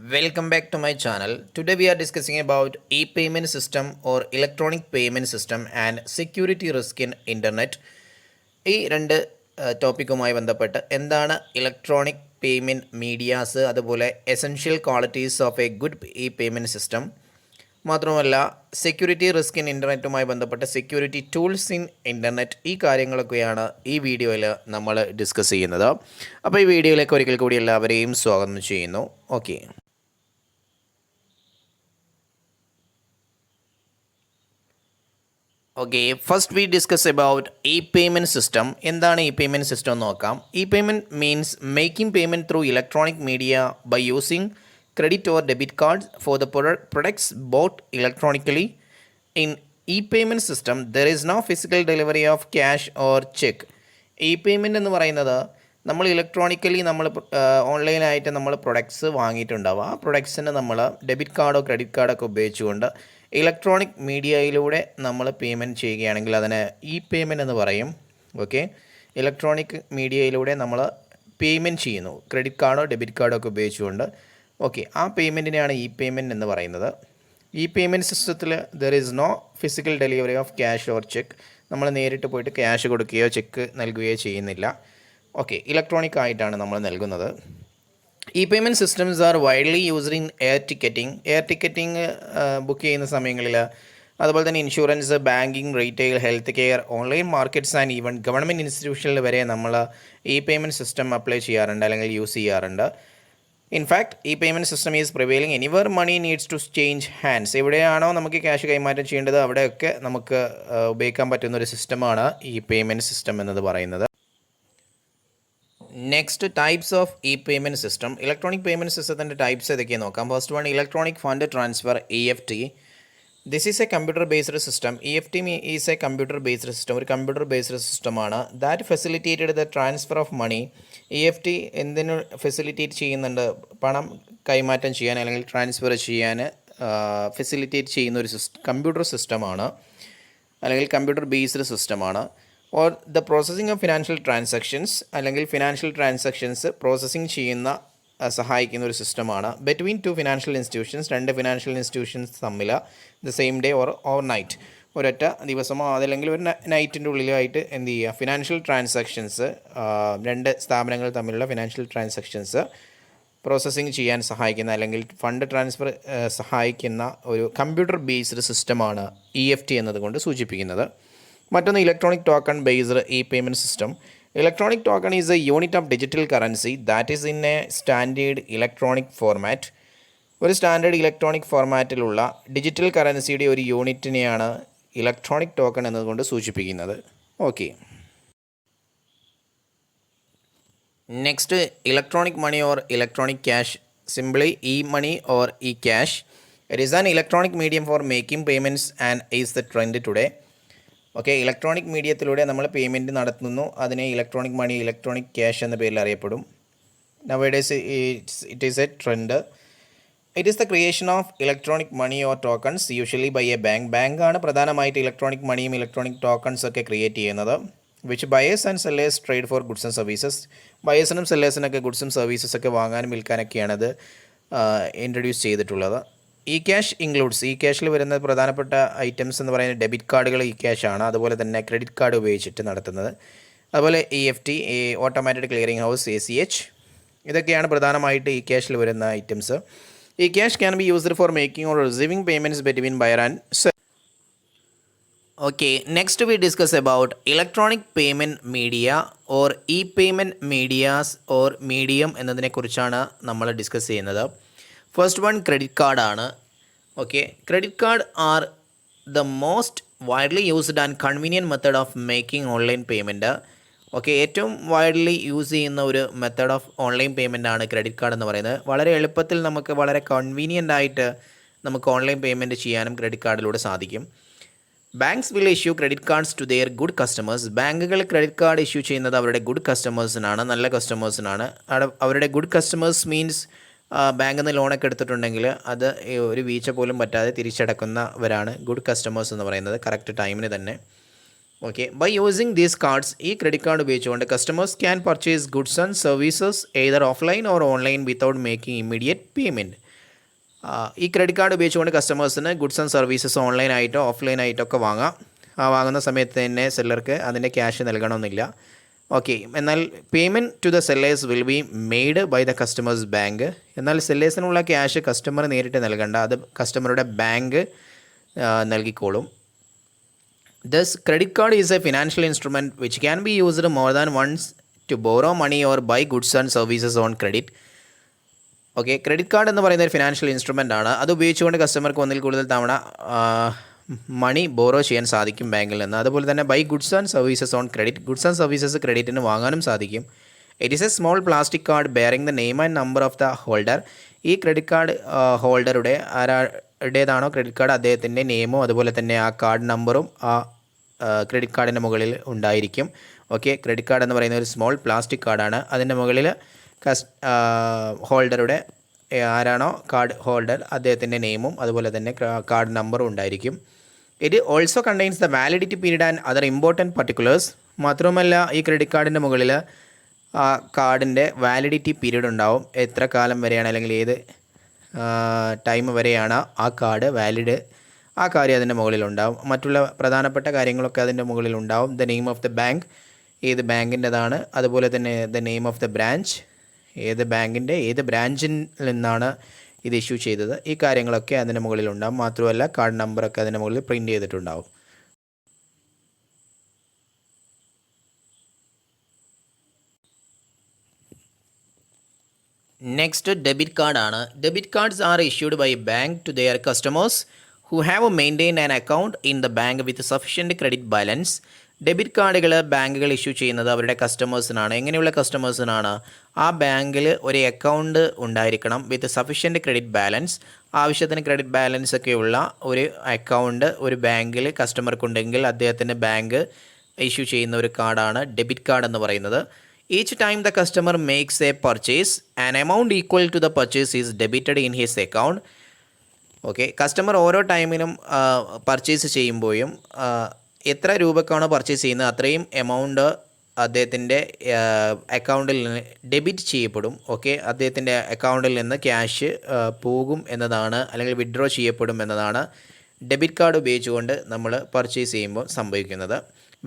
Welcome back to my channel. Today we are discussing about e-payment system or electronic payment system and security risk in internet. ഈ രണ്ട് ടോപ്പിക്കുമായി ബന്ധപ്പെട്ട് എന്താണ് electronic payment medias, അതുപോലെ essential qualities of A good E payment system, മാത്രമല്ല security risk in ഇൻ്റർനെറ്റുമായി ബന്ധപ്പെട്ട security tools in internet, ഈ കാര്യങ്ങളൊക്കെയാണ് ഈ വീഡിയോയിൽ നമ്മൾ ഡിസ്കസ് ചെയ്യുന്നത്. അപ്പോൾ ഈ വീഡിയോയിലേക്ക് ഒരിക്കൽ കൂടി എല്ലാവരെയും സ്വാഗതം ചെയ്യുന്നു. Okay, first we discuss about e-payment system. എന്താണ് e-payment system എന്ന് നോക്കാം. E-payment means making payment through electronic media by using credit or debit cards for the products bought electronically. In e-payment system, there is no physical delivery of cash or check. E-payment എന്ന് പറയുന്നത് നമ്മൾ electronically നമ്മൾ ഓൺലൈനായിട്ട് നമ്മൾ products വാങ്ങിയിട്ടുണ്ടാവുക. ആ പ്രൊഡക്ട്സിന് നമ്മൾ debit കാർഡോ credit കാർഡൊക്കെ ഉപയോഗിച്ചുകൊണ്ട് ഇലക്ട്രോണിക് മീഡിയയിലൂടെ നമ്മൾ പേയ്മെൻറ്റ് ചെയ്യുകയാണെങ്കിൽ അതിന് ഇ പേയ്മെൻറ്റ് എന്ന് പറയും. ഓക്കെ, ഇലക്ട്രോണിക് മീഡിയയിലൂടെ നമ്മൾ പേയ്മെൻറ്റ് ചെയ്യുന്നു, ക്രെഡിറ്റ് കാർഡോ ഡെബിറ്റ് കാർഡോ ഒക്കെ ഉപയോഗിച്ചുകൊണ്ട്. ഓക്കെ, ആ പേയ്മെൻറ്റിനെയാണ് ഇ പേയ്മെൻറ്റ് എന്ന് പറയുന്നത്. ഈ പേയ്മെൻറ്റ് സിസ്റ്റത്തിൽ there is no physical delivery of cash or cheque. നമ്മൾ നേരിട്ട് പോയിട്ട് ക്യാഷ് കൊടുക്കുകയോ ചെക്ക് നൽകുകയോ ചെയ്യുന്നില്ല. ഓക്കെ, ഇലക്ട്രോണിക് ആയിട്ടാണ് നമ്മൾ നൽകുന്നത്. E payment systems are widely used in air ticketing book ചെയ്യുന്ന സമയങ്ങളിൽ, അതുപോലെ തന്നെ insurance, banking, retail, health care, online markets and even government ഇൻസ്റ്റിറ്റ്യൂഷനിൽ വരെ നമ്മൾ ഇ-പേയ്മെൻറ്റ് സിസ്റ്റം അപ്ലൈ ചെയ്യാറുണ്ട് അല്ലെങ്കിൽ യൂസ് ചെയ്യാറുണ്ട്. In fact e payment system is prevailing anywhere money needs to change hands. എവിടെയാണോ നമുക്ക് ക്യാഷ് കൈമാറ്റം ചെയ്യേണ്ടത് അവിടെയൊക്കെ നമുക്ക് ഉപയോഗിക്കാൻ പറ്റുന്ന ഒരു സിസ്റ്റമാണ് ഇ-പേയ്മെൻറ്റ് സിസ്റ്റം എന്നത് പറയുന്നത്. Next, types of e payment system. Electronic payment സിസ്റ്റത്തിൻ്റെ ടൈപ്സ് ഏതൊക്കെയാണ് നോക്കാം. First one, electronic fund transfer, EFT. This is a computer based system. EFT is a computer based system, ഒരു കമ്പ്യൂട്ടർ ബേസ്ഡ് സിസ്റ്റമാണ്. That facilitated the transfer of money. EFT എന്തിനു facilitate ചെയ്യുന്നുണ്ട്? പണം കൈമാറ്റം ചെയ്യാൻ അല്ലെങ്കിൽ ട്രാൻസ്ഫർ ചെയ്യാൻ ഫെസിലിറ്റേറ്റ് ചെയ്യുന്ന ഒരു കമ്പ്യൂട്ടർ സിസ്റ്റമാണ് അല്ലെങ്കിൽ കമ്പ്യൂട്ടർ ബേസ്ഡ് സിസ്റ്റമാണ്. Or the processing of financial transactions, അല്ലെങ്കിൽ ഫിനാൻഷ്യൽ ട്രാൻസാക്ഷൻസ് പ്രോസസ്സിംഗ് ചെയ്യുന്ന സഹായിക്കുന്ന ഒരു സിസ്റ്റമാണ്. ബിറ്റ്വീൻ ടു ഫിനാൻഷ്യൽ ഇൻസ്റ്റിറ്റ്യൂഷൻസ്, രണ്ട് ഫിനാൻഷ്യൽ ഇൻസ്റ്റിറ്റ്യൂഷൻസ് തമ്മിൽ the same day or night, ഒരൊറ്റ ദിവസമോ അതല്ലെങ്കിൽ ഒരു നൈറ്റിൻ്റെ ഉള്ളിലായിട്ട് എന്ത് ചെയ്യുക, ഫിനാൻഷ്യൽ ട്രാൻസാക്ഷൻസ്, രണ്ട് സ്ഥാപനങ്ങൾ തമ്മിലുള്ള ഫിനാൻഷ്യൽ ട്രാൻസാക്ഷൻസ് പ്രോസസ്സിംഗ് ചെയ്യാൻ സഹായിക്കുന്ന അല്ലെങ്കിൽ ഫണ്ട് ട്രാൻസ്ഫർ സഹായിക്കുന്ന ഒരു കമ്പ്യൂട്ടർ ബേസ്ഡ് സിസ്റ്റമാണ് EFT എന്നതുകൊണ്ട് സൂചിപ്പിക്കുന്നത്. മറ്റൊന്ന്, electronic token based e payment system. Electronic token is a unit of digital currency that is in a standard electronic format. ഒരു സ്റ്റാൻഡേർഡ് ഇലക്ട്രോണിക് ഫോർമാറ്റിലുള്ള ഡിജിറ്റൽ കറൻസിയുടെ ഒരു യൂണിറ്റിനെയാണ് ഇലക്ട്രോണിക് ടോക്കൺ എന്നതുകൊണ്ട് സൂചിപ്പിക്കുന്നത്. Okay, next, electronic money or electronic cash. Simply e money or e cash. It is an electronic medium for making payments and is the trend today. Okay, electronic മീഡിയത്തിലൂടെ നമ്മൾ payment നടത്തുന്നു, അതിനെ electronic മണി, electronic cash എന്ന പേരിൽ അറിയപ്പെടും. Nowadays it is a trend. It is the creation of electronic money or tokens usually by a ബാങ്കാണ് പ്രധാനമായിട്ട് electronic മണിയും ഇലക്ട്രോണിക് ടോക്കൺസ് ഒക്കെ ക്രിയേറ്റ് ചെയ്യുന്നത്. Which buyers and sellers trade for goods and services. ബയേഴ്സിനും സെല്ലേഴ്സിനൊക്കെ ഗുഡ്സും സർവീസസ് ഒക്കെ വാങ്ങാനും വിൽക്കാനൊക്കെയാണത് ഇൻട്രൊഡ്യൂസ് ചെയ്തിട്ടുള്ളത്. ഇ ക്യാഷ് ഇൻക്ലൂഡ്സ്, ഇ ക്യാഷിൽ വരുന്ന പ്രധാനപ്പെട്ട ഐറ്റംസ് എന്ന് പറയുന്നത് ഡെബിറ്റ് കാർഡുകൾ ഇ ക്യാഷാണ്, അതുപോലെ തന്നെ ക്രെഡിറ്റ് കാർഡ് ഉപയോഗിച്ചിട്ട് നടത്തുന്നത്. അതുപോലെ EFT, automatic clearing house, ACH, ഇതൊക്കെയാണ് പ്രധാനമായിട്ട് ഇ ക്യാഷിൽ വരുന്ന items. E cash can be used for making or receiving payments between buyer and seller. Okay, next we discuss about electronic payment media or E payment medias or medium എന്നതിനെക്കുറിച്ചാണ് നമ്മൾ discuss ചെയ്യുന്നത്. First one, credit കാർഡാണ്. Okay, credit card are the most widely used and convenient method of making online payment. Okay, ഏറ്റവും widely use ചെയ്യുന്ന ഒരു method of online payment ആണ് credit card എന്ന് പറയുന്നത്. വളരെ എളുപ്പത്തിൽ നമുക്ക് വളരെ കൺവീനിയൻ്റ് ആയിട്ട് നമുക്ക് ഓൺലൈൻ പേയ്മെൻറ്റ് ചെയ്യാനും ക്രെഡിറ്റ് കാർഡിലൂടെ സാധിക്കും. Banks will issue credit cards to their good customers. ബാങ്കുകൾ ക്രെഡിറ്റ് കാർഡ് ഇഷ്യൂ ചെയ്യുന്നത് അവരുടെ ഗുഡ് കസ്റ്റമേഴ്സിനാണ്, നല്ല കസ്റ്റമേഴ്സിനാണ്. അവരുടെ ഗുഡ് കസ്റ്റമേഴ്സ് മീൻസ് ബാങ്കിൽ നിന്ന് ലോണൊക്കെ എടുത്തിട്ടുണ്ടെങ്കിൽ അത് ഒരു വീഴ്ച പോലും പറ്റാതെ തിരിച്ചടക്കുന്നവരാണ് ഗുഡ് കസ്റ്റമേഴ്സ് എന്ന് പറയുന്നത്, കറക്റ്റ് ടൈമിന് തന്നെ. Okay, by using these cards, ഈ ക്രെഡിറ്റ് കാർഡ് ഉപയോഗിച്ചുകൊണ്ട് customers can purchase goods and services either offline or online without making immediate payment. ഈ ക്രെഡിറ്റ് കാർഡ് ഉപയോഗിച്ചുകൊണ്ട് കസ്റ്റമേഴ്സിന് ഗുഡ്സ് ആൻഡ് സർവീസസ് ഓൺലൈനായിട്ടോ ഓഫ്ലൈനായിട്ടോ ഒക്കെ വാങ്ങാം. വാങ്ങുന്ന സമയത്ത് തന്നെ സെല്ലർക്ക് അതിൻ്റെ ക്യാഷ് നൽകണമെന്നില്ല. ഓക്കെ, എന്നാൽ payment to the sellers will be made by the customer's bank. എന്നാൽ സെല്ലേഴ്സിനുള്ള ക്യാഷ് കസ്റ്റമർ നേരിട്ട് നൽകേണ്ട, അത് കസ്റ്റമറുടെ ബാങ്ക് നൽകിക്കോളും. Thus, credit card is a financial instrument which can be used more than once to borrow money or buy goods and services on credit. Okay, credit card എന്ന് പറയുന്ന ഒരു ഫിനാൻഷ്യൽ ഇൻസ്ട്രുമെൻ്റ് ആണ്. അത് ഉപയോഗിച്ചുകൊണ്ട് കസ്റ്റമർക്ക് ഒന്നിൽ കൂടുതൽ തവണ മണി ബോറോ ചെയ്യാൻ സാധിക്കും ബാങ്കിൽ നിന്ന്. അതുപോലെ തന്നെ buy goods and services on credit, goods and services ക്രെഡിറ്റിന് വാങ്ങാനും സാധിക്കും. It is a small plastic card bearing the name and number of the holder. ഈ ക്രെഡിറ്റ് കാർഡ് ഹോൾഡറുടെ ആരുടേതാണോ ക്രെഡിറ്റ് കാർഡ് അദ്ദേഹത്തിൻ്റെ നെയിമും അതുപോലെ തന്നെ ആ കാർഡ് നമ്പറും ആ ക്രെഡിറ്റ് കാർഡിൻ്റെ മുകളിൽ ഉണ്ടായിരിക്കും. ഓക്കെ, ക്രെഡിറ്റ് കാർഡ് എന്ന് പറയുന്ന ഒരു സ്മോൾ പ്ലാസ്റ്റിക് കാർഡാണ്. അതിൻ്റെ മുകളിൽ ഹോൾഡറുടെ ആരാണോ കാർഡ് ഹോൾഡർ അദ്ദേഹത്തിൻ്റെ നെയിമും അതുപോലെ തന്നെ കാർഡ് നമ്പറും ഉണ്ടായിരിക്കും. It also contains the validity period and other important particulars. മാത്രവുമല്ല ഈ ക്രെഡിറ്റ് കാർഡിൻ്റെ മുകളിൽ ആ കാർഡിൻ്റെ വാലിഡിറ്റി പീരീഡ് ഉണ്ടാവും. എത്ര കാലം വരെയാണ് അല്ലെങ്കിൽ ഏത് ടൈം വരെയാണ് ആ കാർഡ് വാലിഡ്, ആ കാര്യം അതിൻ്റെ മുകളിലുണ്ടാവും. മറ്റുള്ള പ്രധാനപ്പെട്ട കാര്യങ്ങളൊക്കെ അതിൻ്റെ മുകളിലുണ്ടാവും. The name of the bank, ഏത് ബാങ്കിൻ്റെതാണ്, അതുപോലെ തന്നെ the name of the branch, ഏത് ബാങ്കിൻ്റെ ഏത് ബ്രാഞ്ചിൽ നിന്നാണ് ഇത് ഇഷ്യൂ ചെയ്തത്, ഈ കാര്യങ്ങളൊക്കെ അതിൻ്റെ മുകളിലുണ്ടാവും. മാത്രമല്ല കാർഡ് നമ്പറൊക്കെ അതിൻ്റെ മുകളിൽ പ്രിൻ്റ് ചെയ്തിട്ടുണ്ടാവും. നെക്സ്റ്റ് ഡെബിറ്റ് കാർഡാണ്. Debit cards are issued by bank to their customers who have maintained an account in the bank with sufficient credit balance. Debit കാർഡുകൾ ബാങ്കുകൾ ഇഷ്യൂ ചെയ്യുന്നത് അവരുടെ കസ്റ്റമേഴ്സിനാണ്. എങ്ങനെയുള്ള കസ്റ്റമേഴ്സിനാണ്? ആ ബാങ്കിൽ ഒരു അക്കൗണ്ട് ഉണ്ടായിരിക്കണം വിത്ത് സഫിഷ്യൻറ്റ് ക്രെഡിറ്റ് ബാലൻസ്, ആവശ്യത്തിന് ക്രെഡിറ്റ് ബാലൻസ് ഒക്കെയുള്ള ഒരു അക്കൗണ്ട് ഒരു ബാങ്കിൽ കസ്റ്റമർക്കുണ്ടെങ്കിൽ അദ്ദേഹത്തിൻ്റെ ബാങ്ക് ഇഷ്യൂ ചെയ്യുന്ന ഒരു കാർഡാണ് ഡെബിറ്റ് കാർഡ് എന്ന് പറയുന്നത്. Each time the customer makes a purchase an amount equal to the purchase is debited in his account. Okay, customer ഓരോ ടൈമിനും പർച്ചേസ് ചെയ്യുമ്പോഴും എത്ര രൂപക്കാണോ പർച്ചേസ് ചെയ്യുന്നത് അത്രയും എമൗണ്ട് അദ്ദേഹത്തിൻ്റെ അക്കൗണ്ടിൽ നിന്ന് ഡെബിറ്റ് ചെയ്യപ്പെടും. ഓക്കെ, അദ്ദേഹത്തിൻ്റെ അക്കൗണ്ടിൽ നിന്ന് ക്യാഷ് പോകും എന്നതാണ്, അല്ലെങ്കിൽ വിഡ്രോ ചെയ്യപ്പെടും എന്നതാണ് ഡെബിറ്റ് കാർഡ് ഉപയോഗിച്ചുകൊണ്ട് നമ്മൾ പർച്ചേസ് ചെയ്യുമ്പോൾ സംഭവിക്കുന്നത്.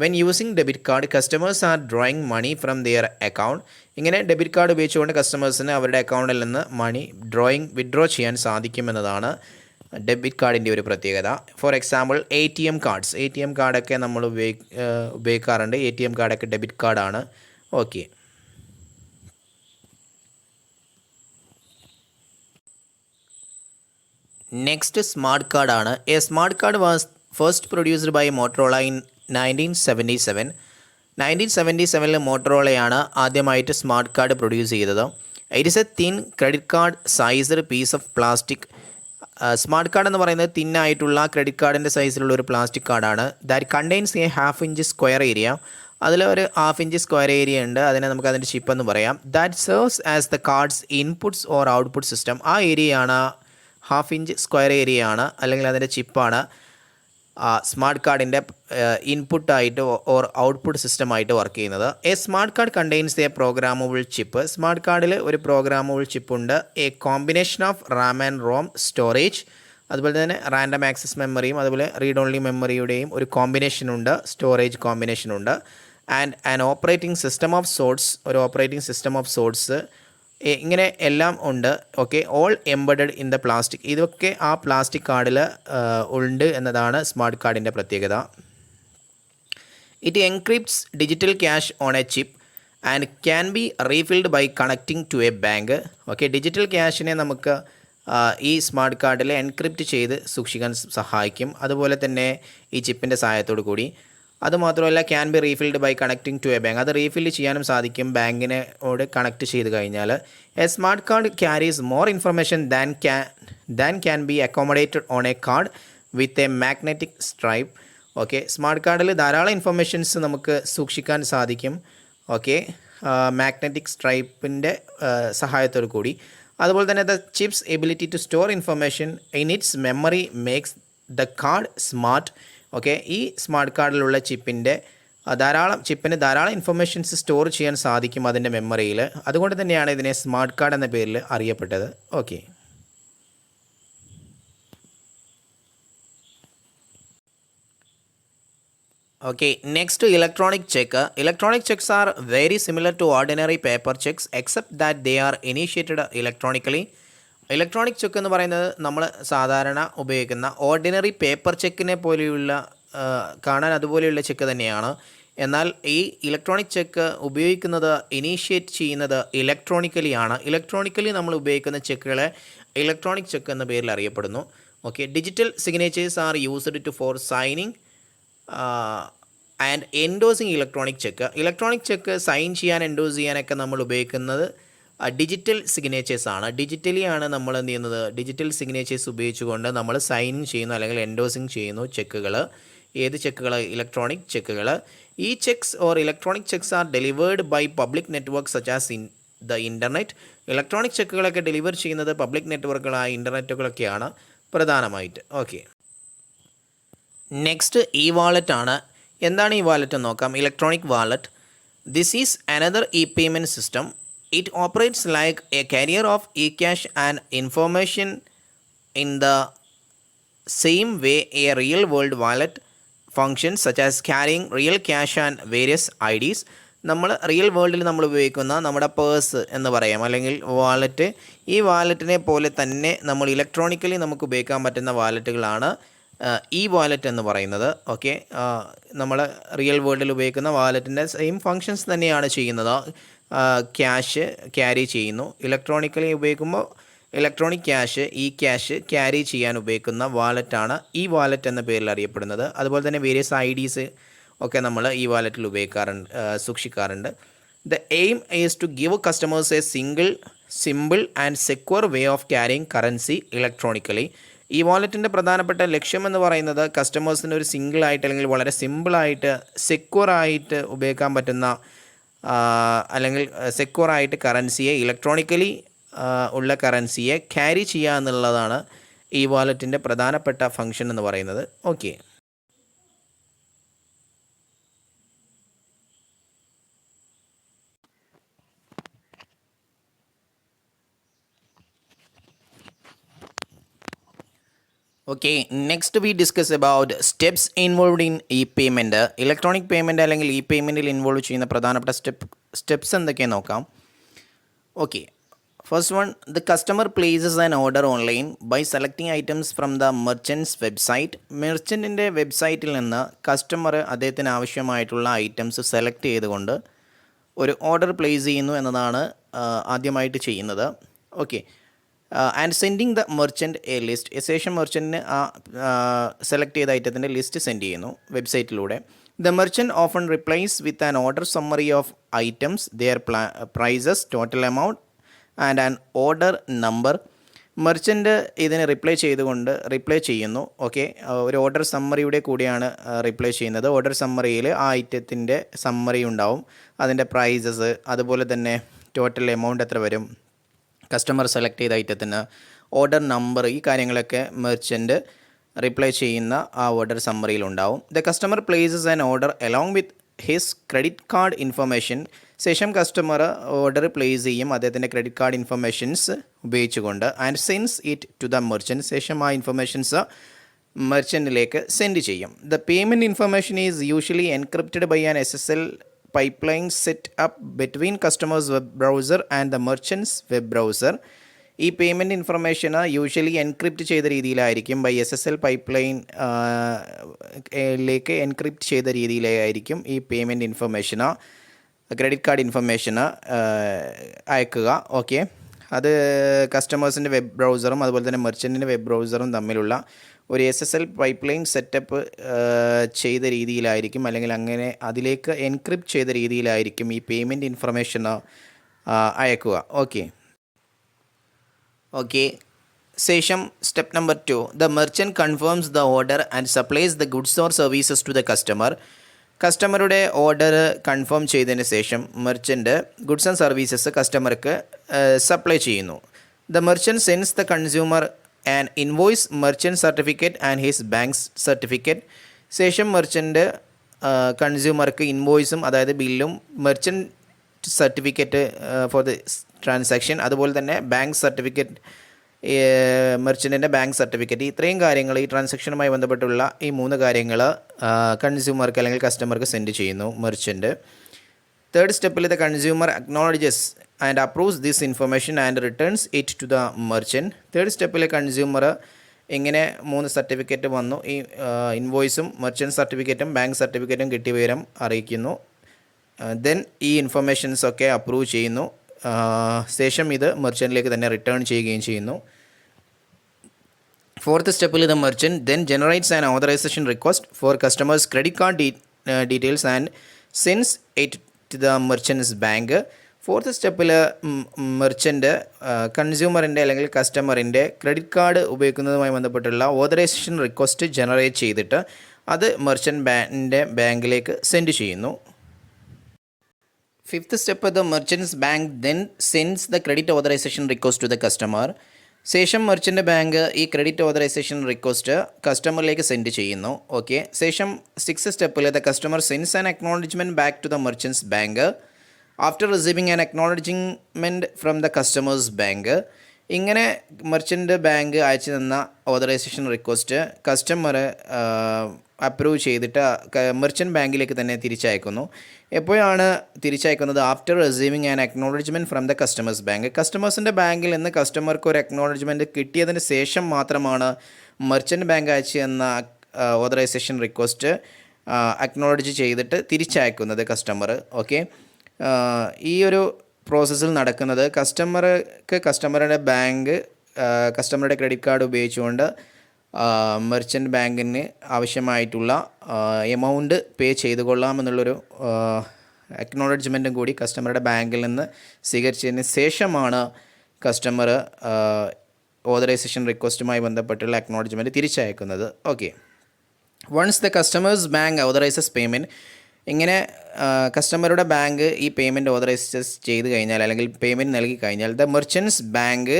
When using debit card customers are drawing money from their account. ഇങ്ങനെ ഡെബിറ്റ് കാർഡ് ഉപയോഗിച്ചുകൊണ്ട് കസ്റ്റമേഴ്സിന് അവരുടെ അക്കൗണ്ടിൽ നിന്ന് മണി വിഡ്രോ ചെയ്യാൻ സാധിക്കുമെന്നതാണ് ഡെബിറ്റ് കാർഡിൻ്റെ ഒരു പ്രത്യേകത. For example ATM cards, ATM കാർഡൊക്കെ നമ്മൾ ഉപയോഗിക്കാറുണ്ട്. ATM കാർഡൊക്കെ ഡെബിറ്റ് കാർഡാണ്. ഓക്കെ, നെക്സ്റ്റ് സ്മാർട്ട് കാർഡാണ്. A smart card was first produced by Motorola in 1977. 1977 മോട്ടറോളയാണ് ആദ്യമായിട്ട് സ്മാർട്ട് കാർഡ് പ്രൊഡ്യൂസ് ചെയ്തത്. It is a thin credit card sized piece of plastic. Smart card എന്ന് പറയുന്നത് തിന്നായിട്ടുള്ള ക്രെഡിറ്റ് കാർഡിൻ്റെ സൈസിലുള്ള ഒരു പ്ലാസ്റ്റിക് കാർഡാണ്. That contains a 1/2 inch square area. അതിലൊരു 1/2 ഇഞ്ച് സ്ക്വയർ ഏരിയ ഉണ്ട്, അതിനെ നമുക്ക് അതിൻ്റെ ചിപ്പ് എന്ന് പറയാം. That serves as the cards inputs or output system. ആ ഏരിയയാണ് 1/2 ഇഞ്ച് സ്ക്വയർ ഏരിയയാണ് അല്ലെങ്കിൽ അതിൻ്റെ ചിപ്പാണ് സ്മാർട്ട് കാർഡിൻ്റെ ഇൻപുട്ടായിട്ട് ഓർ ഔട്ട്പുട്ട് സിസ്റ്റമായിട്ട് വർക്ക് ചെയ്യുന്നത്. A smart card contains a programmable chip. Smart കാർഡിൽ ഒരു പ്രോഗ്രാമബിൾ ചിപ്പുണ്ട്. A combination of RAM and ROM storage, അതുപോലെ തന്നെ റാൻഡം ആക്സസ് മെമ്മറിയും അതുപോലെ റീഡ് ഓൺലി മെമ്മറിയുടെയും ഒരു കോമ്പിനേഷനുണ്ട്, സ്റ്റോറേജ് കോമ്പിനേഷനുണ്ട്. And an operating system of sorts, ഒരു ഓപ്പറേറ്റിംഗ് സിസ്റ്റം ഓഫ് സോർട്സ്, ഇങ്ങനെ എല്ലാം ഉണ്ട്. Okay, all embedded in the plastic. ഇതൊക്കെ ആ പ്ലാസ്റ്റിക് കാർഡിൽ ഉണ്ട് എന്നതാണ് സ്മാർട്ട് കാർഡിൻ്റെ പ്രത്യേകത. It encrypts digital cash on a chip and can be refilled by connecting to a bank. Okay, digital ക്യാഷിനെ നമുക്ക് ഈ സ്മാർട്ട് കാർഡിൽ എൻക്രിപ്റ്റ് ചെയ്ത് സൂക്ഷിക്കാൻ സഹായിക്കും, അതുപോലെ തന്നെ ഈ ചിപ്പിൻ്റെ സഹായത്തോടു കൂടി. അതുമാത്രമല്ല can be refilled by connecting to a bank, അത് റീഫിൽ ചെയ്യാനും സാധിക്കും ബാങ്കിനോട് കണക്ട് ചെയ്ത് കഴിഞ്ഞാൽ. A smart card carries more information than can be accommodated on a card with a magnetic stripe. Okay, smart കാർഡിൽ ധാരാളം ഇൻഫർമേഷൻസ് നമുക്ക് സൂക്ഷിക്കാൻ സാധിക്കും. ഓക്കെ, മാഗ്നറ്റിക് സ്ട്രൈപ്പിൻ്റെ സഹായത്തോടു കൂടി. അതുപോലെ തന്നെ the chip's ability to store information in its memory makes the card smart. Okay, ഈ സ്മാർട്ട് കാർഡിലുള്ള ചിപ്പിന് ധാരാളം ഇൻഫർമേഷൻസ് സ്റ്റോർ ചെയ്യാൻ സാധിക്കും അതിൻ്റെ മെമ്മറിയിൽ. അതുകൊണ്ട് തന്നെയാണ് ഇതിനെ സ്മാർട്ട് കാർഡ് എന്ന പേരിൽ അറിയപ്പെട്ടത്. Okay. Okay, next electronic check. Electronic checks are very similar to ordinary paper checks except that they are initiated electronically. Electronic check എന്ന് പറയുന്നത് നമ്മൾ സാധാരണ ഉപയോഗിക്കുന്ന ഓർഡിനറി പേപ്പർ ചെക്കിനെ പോലെയുള്ള കാണാൻ അതുപോലെയുള്ള ചെക്ക് തന്നെയാണ്. എന്നാൽ ഈ ഇലക്ട്രോണിക് ചെക്ക് ഉപയോഗിക്കുന്നത് ഇനീഷ്യേറ്റ് ചെയ്യുന്നത് ഇലക്ട്രോണിക്കലി ആണ്. ഇലക്ട്രോണിക്കലി നമ്മൾ ഉപയോഗിക്കുന്ന ചെക്കുകളെ ഇലക്ട്രോണിക് ചെക്ക് എന്ന പേരിൽ അറിയപ്പെടുന്നു. Okay, digital signatures are used to for signing and endorsing electronic cheque. Electronic cheque sign ചെയ്യാൻ എൻഡോസ് ചെയ്യാനൊക്കെ നമ്മൾ ഉപയോഗിക്കുന്നത് ഡിജിറ്റൽ സിഗ്നേച്ചേഴ്സ് ആണ്. ഡിജിറ്റലി ആണ് നമ്മൾ എന്ത് ചെയ്യുന്നത്, ഡിജിറ്റൽ സിഗ്നേച്ചേഴ്സ് ഉപയോഗിച്ചുകൊണ്ട് നമ്മൾ സൈൻ ചെയ്യുന്നു അല്ലെങ്കിൽ എൻഡോസിങ് ചെയ്യുന്നു ചെക്കുകൾ. ഏത് ചെക്കുകൾ? ഇലക്ട്രോണിക് ചെക്കുകൾ. ഈ cheques or electronic cheques are delivered by public network such as the internet. Electronic ചെക്കുകളൊക്കെ ഡെലിവർ ചെയ്യുന്നത് പബ്ലിക് നെറ്റ്വർക്കുകളായ ഇൻ്റർനെറ്റുകളൊക്കെയാണ് പ്രധാനമായിട്ട്. ഓക്കെ, നെക്സ്റ്റ് ഇ വാലറ്റ് ആണ്. എന്താണ് ഈ വാലറ്റ് എന്ന് നോക്കാം. Electronic wallet, this is another e payment system. It operates like a carrier of eCash and information in the same way a real world wallet functions, such as carrying real cash and various IDs. നമ്മൾ real വേൾഡിൽ നമ്മൾ ഉപയോഗിക്കുന്ന നമ്മുടെ purse എന്ന് പറയാം അല്ലെങ്കിൽ wallet, ഈ വാലറ്റിനെ പോലെ തന്നെ നമ്മൾ ഇലക്ട്രോണിക്കലി നമുക്ക് ഉപയോഗിക്കാൻ പറ്റുന്ന വാലറ്റുകളാണ് ഈ വാലറ്റ് എന്ന് പറയുന്നത്. ഓക്കെ, നമ്മൾ റിയൽ വേൾഡിൽ ഉപയോഗിക്കുന്ന വാലറ്റിൻ്റെ സെയിം ഫങ്ഷൻസ് തന്നെയാണ് ചെയ്യുന്നത്. ക്യാഷ് ക്യാരി ചെയ്യുന്നു. ഇലക്ട്രോണിക്കലി ഉപയോഗിക്കുമ്പോൾ ഇലക്ട്രോണിക് ക്യാഷ്, ഈ ക്യാഷ് ക്യാരി ചെയ്യാൻ ഉപയോഗിക്കുന്ന വാലറ്റാണ് ഈ വാലറ്റ് എന്ന പേരിൽ അറിയപ്പെടുന്നത്. അതുപോലെ തന്നെ വേരിയസ് IDs ഒക്കെ നമ്മൾ ഈ വാലറ്റിൽ സൂക്ഷിക്കാറുണ്ട്. The aim is to give customers a simple and secure way of carrying currency electronically. ഈ വാലറ്റിൻ്റെ പ്രധാനപ്പെട്ട ലക്ഷ്യം എന്ന് പറയുന്നത് കസ്റ്റമേഴ്സിന് ഒരു സിംഗിളായിട്ട് അല്ലെങ്കിൽ വളരെ സിമ്പിളായിട്ട് സെക്യൂറായിട്ട് ഉപയോഗിക്കാൻ പറ്റുന്ന അല്ലെങ്കിൽ സെക്യൂറായിട്ട് കറൻസിയെ ഇലക്ട്രോണിക്കലി ഉള്ള കറൻസിയെ ക്യാരി ചെയ്യുക എന്നുള്ളതാണ് ഈ വാലറ്റിൻ്റെ പ്രധാനപ്പെട്ട ഫങ്ഷൻ എന്ന് പറയുന്നത്. Okay, okay, next we discuss about steps involved in e payment. Electronic payment അല്ലെങ്കിൽ ഇ പേയ്മെൻറ്റിൽ ഇൻവോൾവ് ചെയ്യുന്ന പ്രധാനപ്പെട്ട സ്റ്റെപ്സ് എന്തൊക്കെയാണ് നോക്കാം. Okay, first one, the customer places an order online by selecting items from the merchant's website. മെർച്ചൻറ്റിൻ്റെ വെബ്സൈറ്റിൽ നിന്ന് customer അദ്ദേഹത്തിന് ആവശ്യമായിട്ടുള്ള ഐറ്റംസ് സെലക്ട് ചെയ്തുകൊണ്ട് ഒരു ഓർഡർ പ്ലേസ് ചെയ്യുന്നു എന്നതാണ് ആദ്യമായിട്ട് ചെയ്യുന്നത്. Okay, and sending the merchant a list. ശേഷം മെർച്ചൻറ്റിന് സെലക്ട് ചെയ്ത ഐറ്റത്തിൻ്റെ ലിസ്റ്റ് സെൻഡ് ചെയ്യുന്നു വെബ്സൈറ്റിലൂടെ. The merchant often replies with an order summary of items, their prices, total amount and an order number. Merchant ഇതിന് റിപ്ലൈ ചെയ്യുന്നു. ഓക്കെ, ഒരു order സമ്മറിയുടെ കൂടിയാണ് റിപ്ലൈ ചെയ്യുന്നത്. ഓർഡർ സമ്മറിയിൽ ആ ഐറ്റത്തിൻ്റെ സമ്മറി ഉണ്ടാവും, അതിൻ്റെ പ്രൈസസ്, അതുപോലെ തന്നെ ടോട്ടൽ എമൗണ്ട് എത്ര വരും, കസ്റ്റമർ സെലക്ട് ചെയ്ത ഐറ്റത്തിന് ഓർഡർ നമ്പർ, ഈ കാര്യങ്ങളൊക്കെ മെർച്ചൻറ്റ് റിപ്ലൈ ചെയ്യുന്ന ആ ഓർഡർ സമ്മറിയിൽ ഉണ്ടാവും. The customer places an order along with his credit card information. ശേഷം കസ്റ്റമർ ഓർഡർ പ്ലേസ് ചെയ്യും അദ്ദേഹത്തിൻ്റെ ക്രെഡിറ്റ് കാർഡ് ഇൻഫർമേഷൻസ് ഉപയോഗിച്ചുകൊണ്ട്. And sends it to the merchant. ശേഷം ആ ഇൻഫർമേഷൻസ് മെർച്ചൻറ്റിലേക്ക് സെൻഡ് ചെയ്യും. The payment information is usually encrypted by an SSL pipeline set up between customers web browser and the merchants web browser. ഈ payment information usually encrypt ചെയ്ത രീതിയിലായിരിക്കും, by SSL pipeline ലേക്ക് encrypt ചെയ്ത രീതിയിലായിരിക്കും ഈ payment ഇൻഫർമേഷന്, credit card ഇൻഫർമേഷന് അയക്കുക. ഓക്കെ, അത് കസ്റ്റമേഴ്സിൻ്റെ വെബ് ബ്രൗസറും അതുപോലെ തന്നെ മെർച്ചൻറ്റിൻ്റെ വെബ് ബ്രൗസറും തമ്മിലുള്ള ഒരു SSL പൈപ്പ്ലൈൻ സെറ്റപ്പ് ചെയ്ത രീതിയിലായിരിക്കും, അല്ലെങ്കിൽ അങ്ങനെ അതിലേക്ക് എൻക്രിപ്റ്റ് ചെയ്ത രീതിയിലായിരിക്കും ഈ പേയ്മെൻറ്റ് ഇൻഫർമേഷൻ അയക്കുക. ഓക്കെ, ശേഷം step number 2, the merchant confirms the order and supplies the goods or services to the customer. കസ്റ്റമറുടെ ഓർഡർ കൺഫേം ചെയ്തതിന് ശേഷം മെർച്ചൻറ്റ് ഗുഡ്സ് ആൻഡ് സർവീസസ് കസ്റ്റമർക്ക് സപ്ലൈ ചെയ്യുന്നു. The merchant sends the consumer an invoice, merchant certificate and his bank certificate. ശേഷം merchant കൺസ്യൂമർക്ക് ഇൻവോയ്സും അതായത് ബില്ലും merchant certificate for the transaction, അതുപോലെ തന്നെ ബാങ്ക് സർട്ടിഫിക്കറ്റ് മെർച്ചൻറ്റിൻ്റെ ബാങ്ക് സർട്ടിഫിക്കറ്റ്, ഇത്രയും കാര്യങ്ങൾ ഈ ട്രാൻസാക്ഷനുമായി ബന്ധപ്പെട്ടുള്ള ഈ 3 കാര്യങ്ങൾ കൺസ്യൂമർക്ക് അല്ലെങ്കിൽ കസ്റ്റമർക്ക് സെൻഡ് ചെയ്യുന്നു മെർച്ചൻറ്റ്. തേർഡ് സ്റ്റെപ്പിൽ the consumer acknowledges and approves this information and returns it to the merchant. Third സ്റ്റെപ്പിൽ കൺസ്യൂമർ ഇങ്ങനെ 3 സർട്ടിഫിക്കറ്റ് വന്നു, ഈ ഇൻവോയ്സും മെർച്ചൻറ്റ് സർട്ടിഫിക്കറ്റും ബാങ്ക് സർട്ടിഫിക്കറ്റും കിട്ടിയ വിവരം അറിയിക്കുന്നു. ദെൻ ഈ ഇൻഫർമേഷൻസൊക്കെ അപ്രൂവ് ചെയ്യുന്നു. ശേഷം ഇത് മെർച്ചൻറ്റിലേക്ക് തന്നെ റിട്ടേൺ ചെയ്യുകയും ചെയ്യുന്നു. ഫോർത്ത് സ്റ്റെപ്പിൽ the merchant then generates an authorisation request for customer's credit card details and sends it to the merchant's bank. Fourth സ്റ്റെപ്പിൽ മെർച്ചൻറ്റ് കൺസ്യൂമറിൻ്റെ അല്ലെങ്കിൽ കസ്റ്റമറിൻ്റെ ക്രെഡിറ്റ് കാർഡ് ഉപയോഗിക്കുന്നതുമായി ബന്ധപ്പെട്ടുള്ള ഓതറൈസേഷൻ റിക്വസ്റ്റ് ജനറേറ്റ് ചെയ്തിട്ട് അത് മെർച്ചൻറ്റ് ബാങ്കിലേക്ക് സെൻഡ് ചെയ്യുന്നു. Fifth step the merchant's bank then sends the credit authorisation request to the customer. ശേഷം മെർച്ചൻ്റ് ബാങ്ക് ഈ ക്രെഡിറ്റ് ഓതറൈസേഷൻ റിക്വസ്റ്റ് കസ്റ്റമറിലേക്ക് സെൻഡ് ചെയ്യുന്നു. ഓക്കെ. ശേഷം സിക്സ് സ്റ്റെപ്പിൽ the customer sends an acknowledgement back to the merchant's bank after receiving an acknowledgement from the customer's bank. ഇങ്ങനെ merchant bank അയച്ചു തന്ന authorisation request customer approve ചെയ്തിട്ട് merchant ബാങ്കിലേക്ക് തന്നെ തിരിച്ചയക്കുന്നു. എപ്പോഴാണ് തിരിച്ചയക്കുന്നത്? After receiving an acknowledgement from the customer's bank. കസ്റ്റമേഴ്സിൻ്റെ ബാങ്കിൽ നിന്ന് കസ്റ്റമർക്ക് ഒരു അക്നോളജ്മെൻറ്റ് കിട്ടിയതിന് ശേഷം മാത്രമാണ് മെർച്ചൻ്റ് ബാങ്ക് അയച്ചു തന്ന ഓതറൈസേഷൻ റിക്വസ്റ്റ് അക്നോളജ് ചെയ്തിട്ട് തിരിച്ചയക്കുന്നത് കസ്റ്റമർ. ഓക്കെ. ഈ ഒരു പ്രോസസ്സിൽ നടക്കുന്നത് കസ്റ്റമറുടെ ബാങ്ക് കസ്റ്റമറുടെ ക്രെഡിറ്റ് കാർഡ് ഉപയോഗിച്ചുകൊണ്ട് മെർച്ചൻ്റ് ബാങ്കിന് ആവശ്യമായിട്ടുള്ള എമൗണ്ട് പേ ചെയ്തു കൊള്ളാമെന്നുള്ളൊരു അക്നോളജ്മെൻറ്റും കൂടി കസ്റ്റമറുടെ ബാങ്കിൽ നിന്ന് സ്വീകരിച്ചതിന് ശേഷമാണ് കസ്റ്റമർ ഓതറൈസേഷൻ റിക്വസ്റ്റുമായി ബന്ധപ്പെട്ടുള്ള അക്നോളജ്മെൻറ്റ് തിരിച്ചയക്കുന്നത്. Okay. Once the customer's bank authorises payment, ഇങ്ങനെ കസ്റ്റമറുടെ ബാങ്ക് ഈ പേയ്മെൻറ്റ് ഓതറൈസസ് ചെയ്ത് കഴിഞ്ഞാൽ അല്ലെങ്കിൽ പേയ്മെൻറ്റ് നൽകി കഴിഞ്ഞാൽ ദ മെർച്ചൻറ്റ്സ് ബാങ്ക്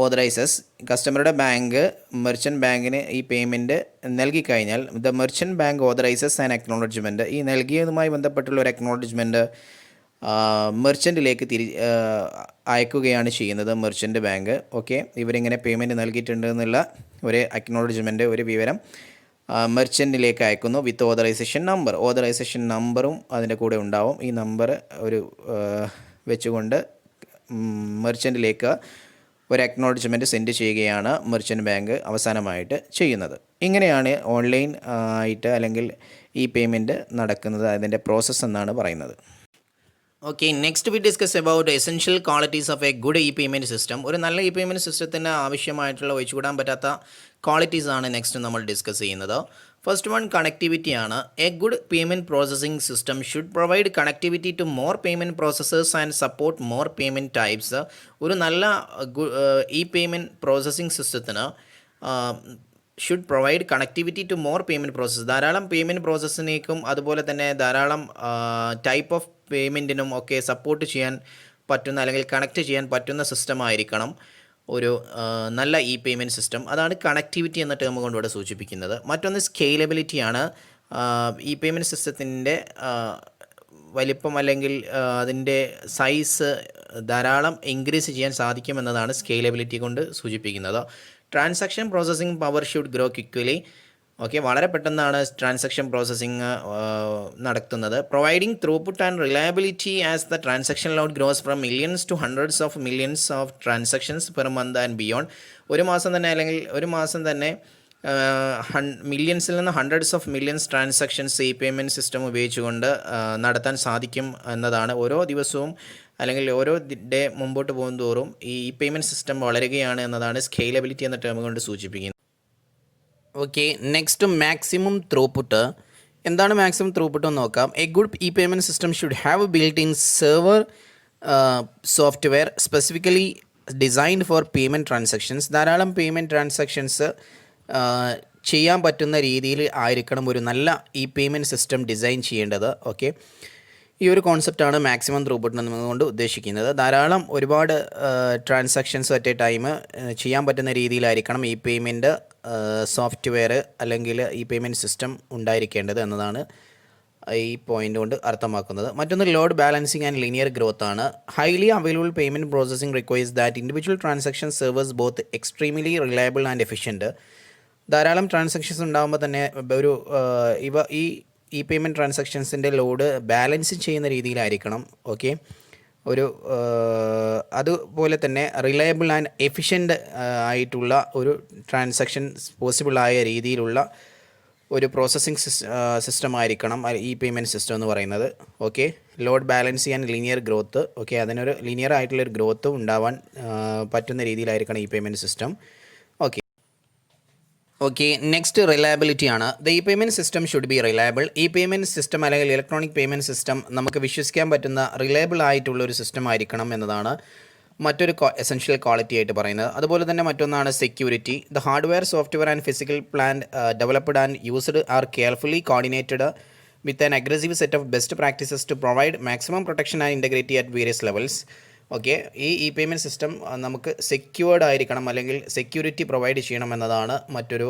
ഓതറൈസസ്, കസ്റ്റമറുടെ ബാങ്ക് മെർച്ചൻറ്റ് ബാങ്കിന് ഈ പേയ്മെൻറ്റ് നൽകിക്കഴിഞ്ഞാൽ the merchant bank authorises an acknowledgement, ഈ നൽകിയതുമായി ബന്ധപ്പെട്ടുള്ള ഒരു അക്നോളജ്മെൻറ്റ് മെർച്ചൻറ്റിലേക്ക് അയക്കുകയാണ് ചെയ്യുന്നത് മെർച്ചൻറ്റ് ബാങ്ക്. ഓക്കെ. ഇവരിങ്ങനെ പേയ്മെൻറ്റ് നൽകിയിട്ടുണ്ട് എന്നുള്ള ഒരു അക്നോളജ്മെൻറ്റ്, ഒരു വിവരം മെർച്ചൻറ്റിലേക്ക് അയക്കുന്നു വിത്ത് ഓതറൈസേഷൻ നമ്പർ. ഓതറൈസേഷൻ നമ്പറും അതിൻ്റെ കൂടെ ഉണ്ടാവും. ഈ നമ്പർ ഒരു വെച്ചുകൊണ്ട് മെർച്ചൻറ്റിലേക്ക് ഒരു അക്നോളജ്മെൻറ്റ് സെൻഡ് ചെയ്യുകയാണ് മെർച്ചൻറ്റ് ബാങ്ക് അവസാനമായിട്ട് ചെയ്യുന്നത്. ഇങ്ങനെയാണ് ഓൺലൈൻ ആയിട്ട് അല്ലെങ്കിൽ ഈ പേയ്മെൻറ്റ് നടക്കുന്നത്, അതിൻ്റെ പ്രോസസ്സ് എന്നാണ് പറയുന്നത്. Okay. Next we discuss about essential qualities of A good E payment system. ഒരു നല്ല ഇ പേയ്മെൻറ്റ് സിസ്റ്റത്തിന് ആവശ്യമായിട്ടുള്ള ഒഴിച്ചുകൂടാൻ പറ്റാത്ത ക്വാളിറ്റീസ് ആണ് നെക്സ്റ്റ് നമ്മൾ ഡിസ്കസ് ചെയ്യുന്നത്. ഫസ്റ്റ് വൺ കണക്ടിവിറ്റി ആണ്. A good payment processing system should provide connectivity to more payment processors and support more payment types. ഒരു നല്ല ഇ പേയ്മെൻറ്റ് പ്രോസസ്സിംഗ് സിസ്റ്റത്തിന് should provide connectivity to more payment process, ധാരാളം payment പ്രോസസ്സിനേക്കും അതുപോലെ തന്നെ ധാരാളം type of പേയ്മെൻറ്റിനും ഒക്കെ സപ്പോർട്ട് ചെയ്യാൻ പറ്റുന്ന അല്ലെങ്കിൽ കണക്ട് ചെയ്യാൻ പറ്റുന്ന സിസ്റ്റം ആയിരിക്കണം ഒരു നല്ല ഇ പേയ്മെൻറ്റ് സിസ്റ്റം. അതാണ് കണക്ടിവിറ്റി എന്ന ടേം കൊണ്ടിവിടെ സൂചിപ്പിക്കുന്നത്. മറ്റൊന്ന് സ്കെയിലബിലിറ്റിയാണ്. ഇ പേയ്മെൻറ്റ് സിസ്റ്റത്തിൻ്റെ വലിപ്പം അല്ലെങ്കിൽ അതിൻ്റെ സൈസ് ധാരാളം ഇൻക്രീസ് ചെയ്യാൻ സാധിക്കുമെന്നതാണ് സ്കെയിലബിലിറ്റി കൊണ്ട് സൂചിപ്പിക്കുന്നത്. Transaction processing power should grow quickly. Okay. വളരെ പെട്ടെന്നാണ് ട്രാൻസാക്ഷൻ പ്രോസസ്സിംഗ് നടത്തുന്നത്. Providing throughput and reliability as the transaction load gross from millions to hundreds of millions of transactions per month and beyond. ഒരു മാസം തന്നെ മില്യൺസിൽ നിന്ന് hundreds of millions transactions ഈ payment system ഉപയോഗിച്ചുകൊണ്ട് നടത്താൻ സാധിക്കും എന്നതാണ്. ഓരോ ദിവസവും അല്ലെങ്കിൽ ഓരോ ഡേ മുമ്പോട്ട് പോകും തോറും ഈ പേയ്മെൻറ്റ് സിസ്റ്റം വളരുകയാണ് എന്നതാണ് സ്കെയിലബിലിറ്റി എന്ന ടേം കൊണ്ട് സൂചിപ്പിക്കുന്നത്. ഓക്കെ. Next maximum throughput. എന്താണ് മാക്സിമം ത്രൂപുട്ട് എന്ന് നോക്കാം. A good E payment system should have built in server software specifically designed for payment transactions. ധാരാളം പേയ്മെൻറ്റ് ട്രാൻസാക്ഷൻസ് ചെയ്യാൻ പറ്റുന്ന രീതിയിൽ ആയിരിക്കണം ഒരു നല്ല ഇ പേയ്മെൻറ്റ് സിസ്റ്റം ഡിസൈൻ ചെയ്യേണ്ടത്. ഓക്കെ. ഈ ഒരു കോൺസെപ്റ്റാണ് മാക്സിമം ത്രൂപുട്ട് എന്നതുകൊണ്ട് ഉദ്ദേശിക്കുന്നത്. ധാരാളം ഒരുപാട് ട്രാൻസാക്ഷൻസ് അറ്റ് എ ടൈം ചെയ്യാൻ പറ്റുന്ന രീതിയിലായിരിക്കണം ഈ പേയ്മെൻറ്റ് സോഫ്റ്റ്വെയർ അല്ലെങ്കിൽ ഈ പേയ്മെൻറ്റ് സിസ്റ്റം ഉണ്ടായിരിക്കേണ്ടത് എന്നതാണ് ഈ പോയിൻ്റ് കൊണ്ട് അർത്ഥമാക്കുന്നത്. മറ്റൊന്ന് load balancing and linear growth ആണ്. Highly available payment processing requires that individual transaction servers both extremely reliable and efficient. ധാരാളം ട്രാൻസാക്ഷൻസ് ഉണ്ടാകുമ്പോൾ തന്നെ ഒരു ഈ പേയ്മെൻറ്റ് ട്രാൻസാക്ഷൻസിൻ്റെ ലോഡ് ബാലൻസ് ചെയ്യുന്ന രീതിയിലായിരിക്കണം. ഓക്കെ, ഒരു അതുപോലെ തന്നെ റിലയബിൾ ആൻഡ് എഫിഷ്യൻ്റ് ആയിട്ടുള്ള ഒരു ട്രാൻസാക്ഷൻ പോസിബിളായ രീതിയിലുള്ള ഒരു പ്രോസസ്സിംഗ് സിസ്റ്റം ആയിരിക്കണം ഈ പേയ്മെൻറ്റ് സിസ്റ്റം എന്ന് പറയുന്നത്. ഓക്കെ, ലോഡ് ബാലൻസ് ചെയ്യാൻ ലീനിയർ ഗ്രോത്ത്. ഓക്കെ, അതിനൊരു ലീനിയർ ആയിട്ടുള്ളൊരു ഗ്രോത്ത് ഉണ്ടാവാൻ പറ്റുന്ന രീതിയിലായിരിക്കണം ഈ payment system. Okay, next reliability ആണ്. The e payment system should be reliable. ഈ പേയ്മെൻറ്റ് സിസ്റ്റം അല്ലെങ്കിൽ ഇലക്ട്രോണിക് പേയ്മെൻറ്റ് സിസ്റ്റം നമുക്ക് വിശ്വസിക്കാൻ പറ്റുന്ന റിലയബിൾ ആയിട്ടുള്ള ഒരു സിസ്റ്റം ആയിരിക്കണം എന്നതാണ് മറ്റൊരു എസെൻഷ്യൽ ക്വാളിറ്റി ആയിട്ട് പറയുന്നത്. അതുപോലെ തന്നെ മറ്റൊന്നാണ് security. The hardware, software and physical plant developed and used are carefully coordinated with an aggressive set of best practices to provide maximum protection and integrity at various levels. Okay, ഈ payment system നമുക്ക് secured ആയിരിക്കണം അല്ലെങ്കിൽ security provide ചെയ്യണം എന്നതാണ് മറ്റൊരു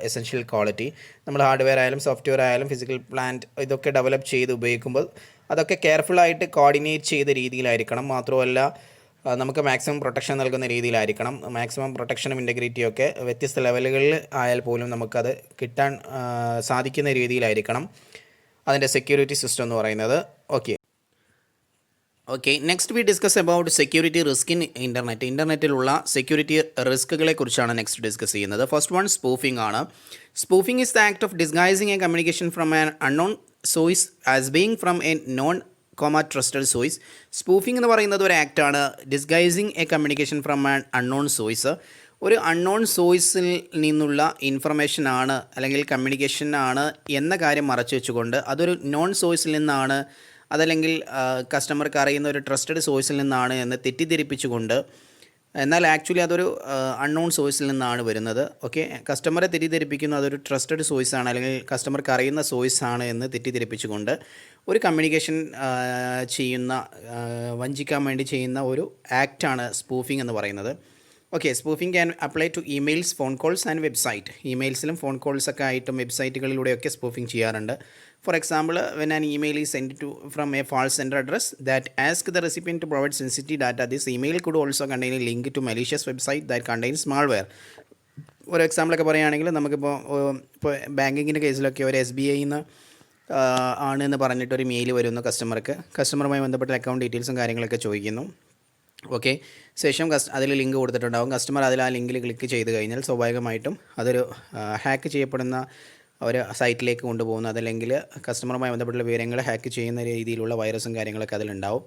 essential quality. നമ്മൾ hardware ആയാലും software ആയാലും ഫിസിക്കൽ പ്ലാന്റ് ഇതൊക്കെ ഡെവലപ്പ് ചെയ്ത് ഉപയോഗിക്കുമ്പോൾ അതൊക്കെ കെയർഫുള്ളായിട്ട് കോർഡിനേറ്റ് ചെയ്ത രീതിയിലായിരിക്കണം. മാത്രമല്ല നമുക്ക് മാക്സിമം പ്രൊട്ടക്ഷൻ നൽകുന്ന രീതിയിലായിരിക്കണം. മാക്സിമം പ്രൊട്ടക്ഷനും ഇൻറ്റഗ്രിറ്റിയും ഒക്കെ വ്യത്യസ്ത ലെവലുകളിൽ ആയാൽ പോലും നമുക്കത് കിട്ടാൻ സാധിക്കുന്ന രീതിയിലായിരിക്കണം അതിൻ്റെ സെക്യൂരിറ്റി സിസ്റ്റം എന്ന് പറയുന്നത്. Okay, next we discuss about security risk in internet. ഇൻ്റർനെറ്റിലുള്ള സെക്യൂരിറ്റി റിസ്കുകളെ കുറിച്ചാണ് നെക്സ്റ്റ് ഡിസ്കസ് ചെയ്യുന്നത്. ഫസ്റ്റ് വൺ സ്പൂഫിംഗ് ആണ്. Spoofing is the act of disguising a communication from an unknown source as being from a known trusted source. Spoofing എന്ന് പറയുന്നത് ഒരു ആക്റ്റാണ്. Disguising a communication from an unknown source, ഒരു unknown സോഴ്സിൽ നിന്നുള്ള information ആണ് അല്ലെങ്കിൽ കമ്മ്യൂണിക്കേഷൻ ആണ് എന്ന കാര്യം മറച്ചു വെച്ചുകൊണ്ട് അതൊരു നോൺ സോഴ്സിൽ നിന്നാണ്, അതല്ലെങ്കിൽ കസ്റ്റമർക്ക് അറിയുന്ന ഒരു ട്രസ്റ്റഡ് സോഴ്സിൽ നിന്നാണ് എന്ന് തെറ്റിദ്ധരിപ്പിച്ചുകൊണ്ട്, എന്നാൽ ആക്ച്വലി അതൊരു അൺനോൺ സോഴ്സിൽ നിന്നാണ് വരുന്നത്. ഓക്കെ, കസ്റ്റമറെ തെറ്റിദ്ധരിപ്പിക്കുന്ന അതൊരു ട്രസ്റ്റഡ് സോഴ്സാണ് അല്ലെങ്കിൽ കസ്റ്റമർക്ക് അറിയുന്ന സോഴ്സാണ് എന്ന് തെറ്റിദ്ധരിപ്പിച്ചുകൊണ്ട് ഒരു കമ്മ്യൂണിക്കേഷൻ വഞ്ചിക്കാൻ വേണ്ടി ചെയ്യുന്ന ഒരു ആക്റ്റാണ് സ്പൂഫിംഗ് എന്ന് പറയുന്നത്. Okay, spoofing can apply to emails, phone calls and website. ഇമെയിൽസിലും ഫോൺ കോൾസൊക്കെ ആയിട്ടും വെബ്സൈറ്റുകളിലൂടെയൊക്കെ സ്പൂഫിംഗ് ചെയ്യാറുണ്ട്. For example, when an email is sent from a false sender address that asks the recipient to provide sensitive data, this email could also contain a link to malicious website that contains malware. ഒരു എക്സാമ്പിളൊക്കെ പറയുകയാണെങ്കിൽ നമുക്കിപ്പോൾ ബാങ്കിങ്ങിൻ്റെ കേസിലൊക്കെ ഒരു SBI ആണ് എന്ന് പറഞ്ഞിട്ടൊരു mail വരുന്നു കസ്റ്റമറുമായി ബന്ധപ്പെട്ട account ഡീറ്റെയിൽസും കാര്യങ്ങളൊക്കെ ചോദിക്കുന്നു. ഓക്കെ, ശേഷം അതിൽ ലിങ്ക് കൊടുത്തിട്ടുണ്ടാകും. കസ്റ്റമർ അതിൽ ആ ലിങ്കിൽ ക്ലിക്ക് ചെയ്ത് കഴിഞ്ഞാൽ സ്വാഭാവികമായിട്ടും അതൊരു ഹാക്ക് ചെയ്യപ്പെടുന്ന ഒരു സൈറ്റിലേക്ക് കൊണ്ടുപോകുന്നു. അതല്ലെങ്കിൽ കസ്റ്റമറുമായി ബന്ധപ്പെട്ട വിവരങ്ങൾ ഹാക്ക് ചെയ്യുന്ന രീതിയിലുള്ള വൈറസും കാര്യങ്ങളൊക്കെ അതിലുണ്ടാവും.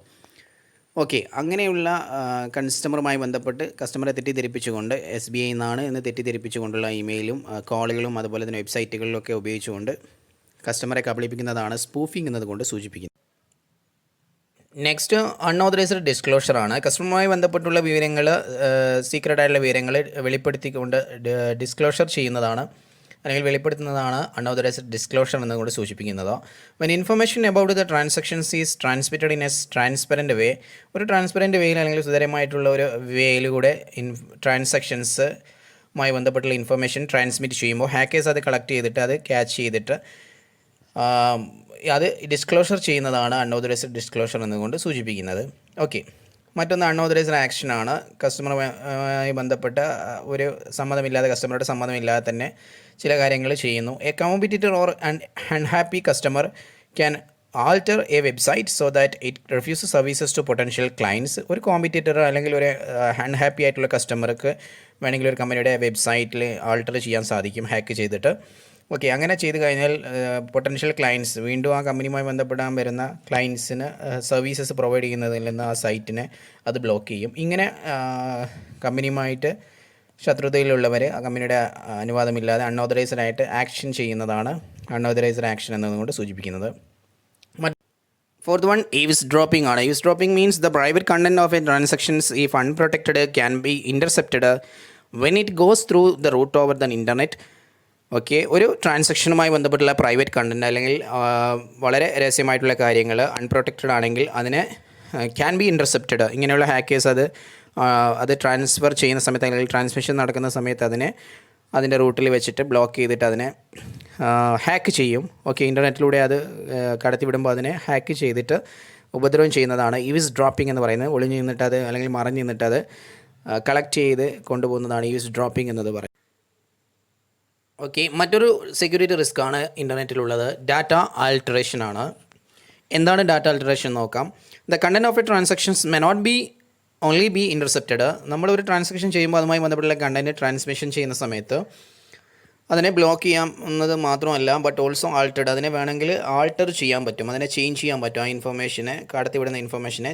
ഓക്കെ, അങ്ങനെയുള്ള കസ്റ്റമറുമായി ബന്ധപ്പെട്ട് കസ്റ്റമറെ തെറ്റിദ്ധരിപ്പിച്ചുകൊണ്ട് SBI എന്നാണ് എന്ന് തെറ്റിദ്ധരിപ്പിച്ചുകൊണ്ടുള്ള ഇമെയിലും കോളുകളും അതുപോലെ തന്നെ വെബ്സൈറ്റുകളിലൊക്കെ ഉപയോഗിച്ചുകൊണ്ട് കസ്റ്റമറെ കബളിപ്പിക്കുന്നതാണ് സ്പൂഫിംഗ് എന്നതുകൊണ്ട് സൂചിപ്പിക്കുന്നത്. നെക്സ്റ്റ് അൺഓതറൈസ്ഡ് ഡിസ്ക്ലോഷർ ആണ്. കസ്റ്റമറുമായി ബന്ധപ്പെട്ടുള്ള വിവരങ്ങൾ, സീക്രട്ട് ആയിട്ടുള്ള വിവരങ്ങൾ വെളിപ്പെടുത്തിക്കൊണ്ട് ഡിസ്ക്ലോഷർ ചെയ്യുന്നതാണ് അല്ലെങ്കിൽ വെളിപ്പെടുത്തുന്നതാണ് അൺഓതറൈസ്ഡ് ഡിസ്ക്ലോഷർ എന്നതുകൊണ്ട് സൂചിപ്പിക്കുന്നത്. When information about the transactions is transmitted in a transparent way, ഒരു ട്രാൻസ്പെറൻറ്റ് വേയിൽ അല്ലെങ്കിൽ സുതാര്യമായിട്ടുള്ള ഒരു വേയിലൂടെ ട്രാൻസാക്ഷൻസുമായി ബന്ധപ്പെട്ടുള്ള ഇൻഫർമേഷൻ ട്രാൻസ്മിറ്റ് ചെയ്യുമ്പോൾ ഹാക്കേഴ്സ് അത് കളക്ട് ചെയ്തിട്ട് അത് ക്യാച്ച് ചെയ്തിട്ട് അത് ഡിസ്ക്ലോഷർ ചെയ്യുന്നതാണ് അൺഓതറൈസ്ഡ് ഡിസ്ക്ലോഷർ എന്നതുകൊണ്ട് സൂചിപ്പിക്കുന്നത്. ഓക്കെ, മറ്റൊന്ന് അൺഓതറൈസ്ഡ് ആക്ഷനാണ്. കസ്റ്റമറുമായി ബന്ധപ്പെട്ട ഒരു സമ്മതമില്ലാതെ, കസ്റ്റമറുടെ സമ്മതമില്ലാതെ തന്നെ ചില കാര്യങ്ങൾ ചെയ്യുന്നു. A competitor or unhappy customer can alter a website so that it refuse services to potential clients. ഒരു കോമ്പറ്റീറ്റർ അല്ലെങ്കിൽ ഒരു അൺഹാപ്പി ആയിട്ടുള്ള കസ്റ്റമർക്ക് വേണമെങ്കിൽ ഒരു കമ്പനിയുടെ വെബ്സൈറ്റിൽ ആൾട്ടർ ചെയ്യാൻ സാധിക്കും ഹാക്ക് ചെയ്തിട്ട്. ഓക്കെ, അങ്ങനെ ചെയ്ത് കഴിഞ്ഞാൽ പൊട്ടൻഷ്യൽ ക്ലയൻറ്റ്സ്, വീണ്ടും ആ കമ്പനിയുമായി ബന്ധപ്പെടാൻ വരുന്ന ക്ലയൻറ്റ്സിന് സർവീസസ് പ്രൊവൈഡ് ചെയ്യുന്നതിൽ നിന്ന് ആ സൈറ്റിനെ അത് ബ്ലോക്ക് ചെയ്യും. ഇങ്ങനെ കമ്പനിയുമായിട്ട് ശത്രുതയിലുള്ളവർ ആ കമ്പനിയുടെ അനുവാദമില്ലാതെ അൺഓതറൈസ്ഡ് ആയിട്ട് ആക്ഷൻ ചെയ്യുന്നതാണ് അൺഓതറൈസ്ഡ് ആക്ഷൻ എന്നതുകൊണ്ട് സൂചിപ്പിക്കുന്നത്. Fourth one, eavesdropping ആണ്. Eavesdropping means the private content of a transactions, if unprotected, can be intercepted when it goes through the route over the internet. Okay, ഒരു ട്രാൻസാക്ഷനുമായി ബന്ധപ്പെട്ടുള്ള പ്രൈവറ്റ് കണ്ടൻറ്റ് അല്ലെങ്കിൽ വളരെ രഹസ്യമായിട്ടുള്ള കാര്യങ്ങൾ unprotected ആണെങ്കിൽ അതിനെ ക്യാൻ ബി ഇൻ്റർസെപ്റ്റഡ്. ഇങ്ങനെയുള്ള hackers അത് ട്രാൻസ്ഫർ ചെയ്യുന്ന സമയത്ത് അല്ലെങ്കിൽ ട്രാൻസ്മിഷൻ നടക്കുന്ന സമയത്ത് അതിനെ അതിൻ്റെ റൂട്ടിൽ വെച്ചിട്ട് ബ്ലോക്ക് ചെയ്തിട്ട് അതിനെ ഹാക്ക് ചെയ്യും. ഓക്കെ, ഇൻ്റർനെറ്റിലൂടെ അത് കടത്തിവിടുമ്പോൾ അതിനെ ഹാക്ക് ചെയ്തിട്ട് ഉപദ്രവം ചെയ്യുന്നതാണ് ഈവ്സ് ഡ്രോപ്പിംഗ് എന്ന് പറയുന്നത്. ഒളിഞ്ഞു നിന്നിട്ടത് അല്ലെങ്കിൽ മറഞ്ഞു നിന്നിട്ടത് കളക്ട് ചെയ്ത് കൊണ്ടുപോകുന്നതാണ് ഈവ്സ് ഡ്രോപ്പിംഗ് എന്നത് പറയുന്നത്. ഓക്കെ, മറ്റൊരു സെക്യൂരിറ്റി റിസ്ക് ആണ് ഇൻ്റർനെറ്റിലുള്ളത്, ഡാറ്റ ആൾട്ടറേഷൻ ആണ്. എന്താണ് ഡാറ്റ ആൾട്ടറേഷൻ നോക്കാം. The content of a transactions may not be only be intercepted. നമ്മളൊരു ട്രാൻസാക്ഷൻ ചെയ്യുമ്പോൾ അതുമായി ബന്ധപ്പെട്ടുള്ള കണ്ടൻറ്റ് ട്രാൻസ്മിഷൻ ചെയ്യുന്ന സമയത്ത് അതിനെ ബ്ലോക്ക് ചെയ്യാവുന്നത് മാത്രമല്ല, ബട്ട് ഓൾസോ ആൾട്ടേഡ്, അതിനെ വേണമെങ്കിൽ ആൾട്ടർ ചെയ്യാൻ പറ്റും, അതിനെ ചേഞ്ച് ചെയ്യാൻ പറ്റും. ആ ഇൻഫർമേഷനെ, കടത്തിവിടുന്ന ഇൻഫർമേഷനെ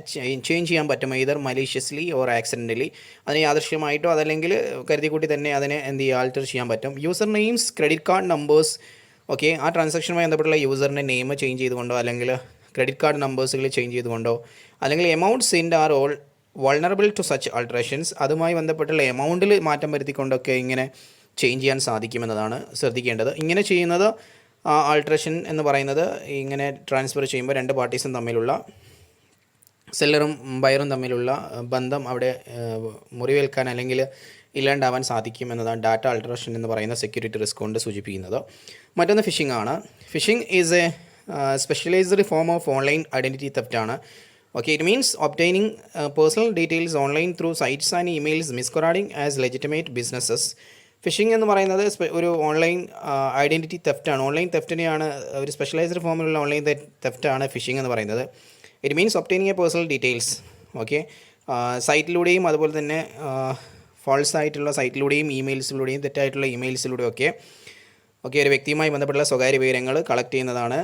ചേഞ്ച് ചെയ്യാൻ പറ്റും, either മലീഷ്യസ്ലി ഓർ ആക്സിഡൻ്റലി. അതിനെ യാദൃശ്യമായിട്ടോ അതല്ലെങ്കിൽ കരുതിക്കൂട്ടി തന്നെ അതിനെ എന്ത് ചെയ്യുക, ആൾട്ടർ ചെയ്യാൻ പറ്റും. User names, credit card numbers, okay, ആ ട്രാൻസാക്ഷനുമായി ബന്ധപ്പെട്ടുള്ള യൂസറിൻ്റെ നെയിം ചേഞ്ച് ചെയ്തുകൊണ്ടോ അല്ലെങ്കിൽ ക്രെഡിറ്റ് കാർഡ് നമ്പേഴ്സുകൾ ചേഞ്ച് ചെയ്തുകൊണ്ടോ അല്ലെങ്കിൽ amount send are all vulnerable to such alterations, അതുമായി ബന്ധപ്പെട്ടുള്ള എമൗണ്ടിൽ മാറ്റം വരുത്തിക്കൊണ്ടൊക്കെ ഇങ്ങനെ ചേഞ്ച് ചെയ്യാൻ സാധിക്കുമെന്നതാണ് ശ്രദ്ധിക്കേണ്ടത്. ഇങ്ങനെ ചെയ്യുന്നത് ആൾട്ടറേഷൻ എന്ന് പറയുന്നത് ഇങ്ങനെ ട്രാൻസ്ഫർ ചെയ്യുമ്പോൾ രണ്ട് പാർട്ടീസും തമ്മിലുള്ള, സെല്ലറും ബയറും തമ്മിലുള്ള ബന്ധം അവിടെ മുറിവേൽക്കാൻ അല്ലെങ്കിൽ ഇല്ലാണ്ടാവാൻ സാധിക്കുമെന്നതാണ് ഡാറ്റ ആൾട്ടറേഷൻ എന്ന് പറയുന്ന സെക്യൂരിറ്റി റിസ്ക് കൊണ്ട് സൂചിപ്പിക്കുന്നത്. മറ്റൊന്ന് ഫിഷിംഗ് ആണ്. Phishing is a specialised form of online identity theft ആണ്. Okay, it means obtaining personal details online through sites and emails masquerading as legitimate businesses. Phishing എന്ന് പറയുന്നത് ഒരു ഓൺലൈൻ ഐഡൻറ്റിറ്റി തെഫ്റ്റാണ്. ഓൺലൈൻ തെഫ്റ്റിനെയാണ് ഒരു സ്പെഷ്യലൈസ്ഡ് ഫോമിലുള്ള ഓൺലൈൻ തെഫ്റ്റാണ് ഫിഷിംഗ് എന്ന് പറയുന്നത്. It means obtaining a personal details. Okay, സൈറ്റിലൂടെയും അതുപോലെ തന്നെ ഫാൾസ് ആയിട്ടുള്ള സൈറ്റിലൂടെയും ഇമെയിൽസിലൂടെയും തെറ്റായിട്ടുള്ള ഇമെയിൽസിലൂടെയൊക്കെ ഒരു വ്യക്തിയുമായി ബന്ധപ്പെട്ടുള്ള സ്വകാര്യ വിവരങ്ങൾ കളക്ട് ചെയ്യുന്നതാണ്,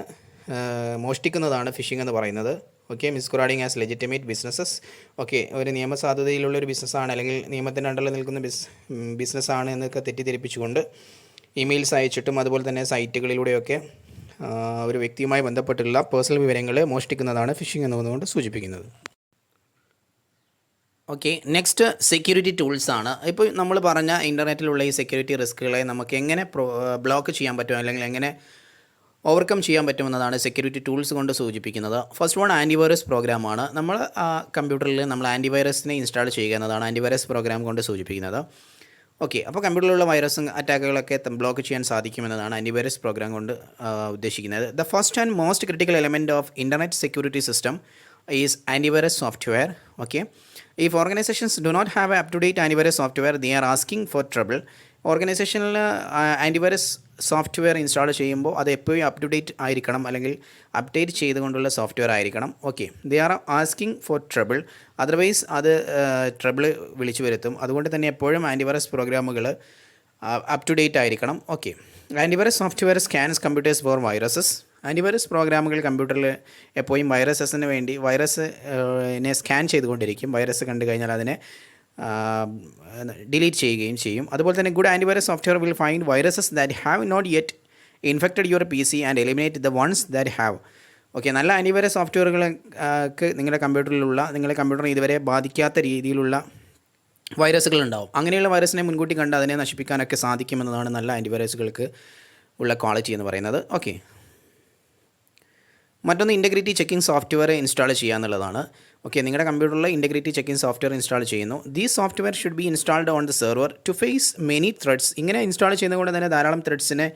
മോഷ്ടിക്കുന്നതാണ് ഫിഷിംഗ് എന്ന് പറയുന്നത്. Okay, masquerading as legitimate businesses. Okay, ഒരു നിയമസാധുതയിലുള്ളൊരു ബിസിനസ്സാണ് അല്ലെങ്കിൽ നിയമത്തിൻ്റെ അണ്ടറിൽ നിൽക്കുന്ന ബിസിനസ്സാണ് എന്നൊക്കെ തെറ്റിദ്ധരിപ്പിച്ചുകൊണ്ട് ഇമെയിൽസ് അയച്ചിട്ടും അതുപോലെ തന്നെ സൈറ്റുകളിലൂടെയൊക്കെ ഒരു വ്യക്തിയുമായി ബന്ധപ്പെട്ടുള്ള പേഴ്സണൽ വിവരങ്ങൾ മോഷ്ടിക്കുന്നതാണ് ഫിഷിംഗ് എന്നതുകൊണ്ട് സൂചിപ്പിക്കുന്നത്. ഓക്കെ, നെക്സ്റ്റ് സെക്യൂരിറ്റി ടൂൾസ് ആണ്. ഇപ്പോൾ നമ്മൾ പറഞ്ഞ ഇൻ്റർനെറ്റിലുള്ള ഈ സെക്യൂരിറ്റി റിസ്കുകളെ നമുക്ക് എങ്ങനെ ബ്ലോക്ക് ചെയ്യാൻ പറ്റും അല്ലെങ്കിൽ എങ്ങനെ ഓവർകം ചെയ്യാൻ പറ്റുമെന്നതാണ് സെക്യൂരിറ്റി ടൂൾസ് കൊണ്ട് സൂചിപ്പിക്കുന്നത്. ഫസ്റ്റ് വൺ ആൻറ്റിവൈറസ് പ്രോഗ്രാമാണ്. നമ്മൾ കമ്പ്യൂട്ടറിൽ നമ്മൾ ആൻറ്റിവൈറസിനെ ഇൻസ്റ്റാൾ ചെയ്യുക എന്നതാണ് ആൻറ്റിവൈറസ് പ്രോഗ്രാം കൊണ്ട് സൂചിപ്പിക്കുന്നത്. ഓക്കെ, അപ്പോൾ കമ്പ്യൂട്ടറിലുള്ള വൈറസും അറ്റാക്കുകളൊക്കെ ബ്ലോക്ക് ചെയ്യാൻ സാധിക്കുമെന്നതാണ് ആൻറ്റിവൈറസ് പ്രോഗ്രാം കൊണ്ട് ഉദ്ദേശിക്കുന്നത്. The first and most critical element of internet security system is antivirus software. Okay, if organizations do not have up-to-date antivirus software, they are asking for trouble. ഓർഗനൈസേഷനിൽ antivirus software install ചെയ്യുമ്പോൾ അത് എപ്പോഴും up to date ആയിരിക്കണം അല്ലെങ്കിൽ update ചെയ്തുകൊണ്ടുള്ള software ആയിരിക്കണം. Okay, they are asking for trouble, otherwise അത് trouble വിളിച്ചു വരുത്തും. അതുകൊണ്ട് തന്നെ എപ്പോഴും ആൻറ്റിവൈറസ് പ്രോഗ്രാമുകൾ അപ് ടു ഡേറ്റ് ആയിരിക്കണം. Okay, antivirus software scans computers for viruses. Antivirus പ്രോഗ്രാമുകൾ കമ്പ്യൂട്ടറിൽ എപ്പോഴും വൈറസസിന് വേണ്ടി വൈറസിനെ സ്കാൻ ചെയ്തുകൊണ്ടിരിക്കും. വൈറസ് കണ്ടു കഴിഞ്ഞാൽ അതിനെ ഡിലീറ്റ് ചെയ്യുകയും ചെയ്യും. അതുപോലെ തന്നെ good antivirus software will find viruses that have not yet infected your PC and eliminate the ones that have. Okay, നല്ല ആൻറ്റിവൈറസ് സോഫ്റ്റ്വെയറുകൾക്ക് നിങ്ങളുടെ കമ്പ്യൂട്ടറിനെ ഇതുവരെ ബാധിക്കാത്ത രീതിയിലുള്ള വൈറസുകൾ ഉണ്ടാവും. അങ്ങനെയുള്ള വൈറസിനെ മുൻകൂട്ടി കണ്ട് അതിനെ നശിപ്പിക്കാനൊക്കെ സാധിക്കുമെന്നതാണ് നല്ല ആൻറ്റിവൈറസുകൾക്ക് ഉള്ള ക്വാളിറ്റി എന്ന് പറയുന്നത്. ഓക്കെ, മറ്റൊന്ന് ഇൻറ്റഗ്രിറ്റി ചെക്കിംഗ് സോഫ്റ്റ്വെയർ ഇൻസ്റ്റാൾ ചെയ്യുക എന്നുള്ളതാണ്. ഓക്കെ, നിങ്ങളുടെ കമ്പ്യൂട്ടറിൽ ഇൻറ്റഗ്രിറ്റി ചെക്കിംഗ് സോഫ്റ്റ്വെയർ ഇൻസ്റ്റാൾ ചെയ്യുന്നു. These software should be installed on the server to face many threats. ഇങ്ങനെ ഇൻസ്റ്റാൾ ചെയ്യുന്നതുകൊണ്ട് തന്നെ ധാരാളം ത്രെഡ്സിനെ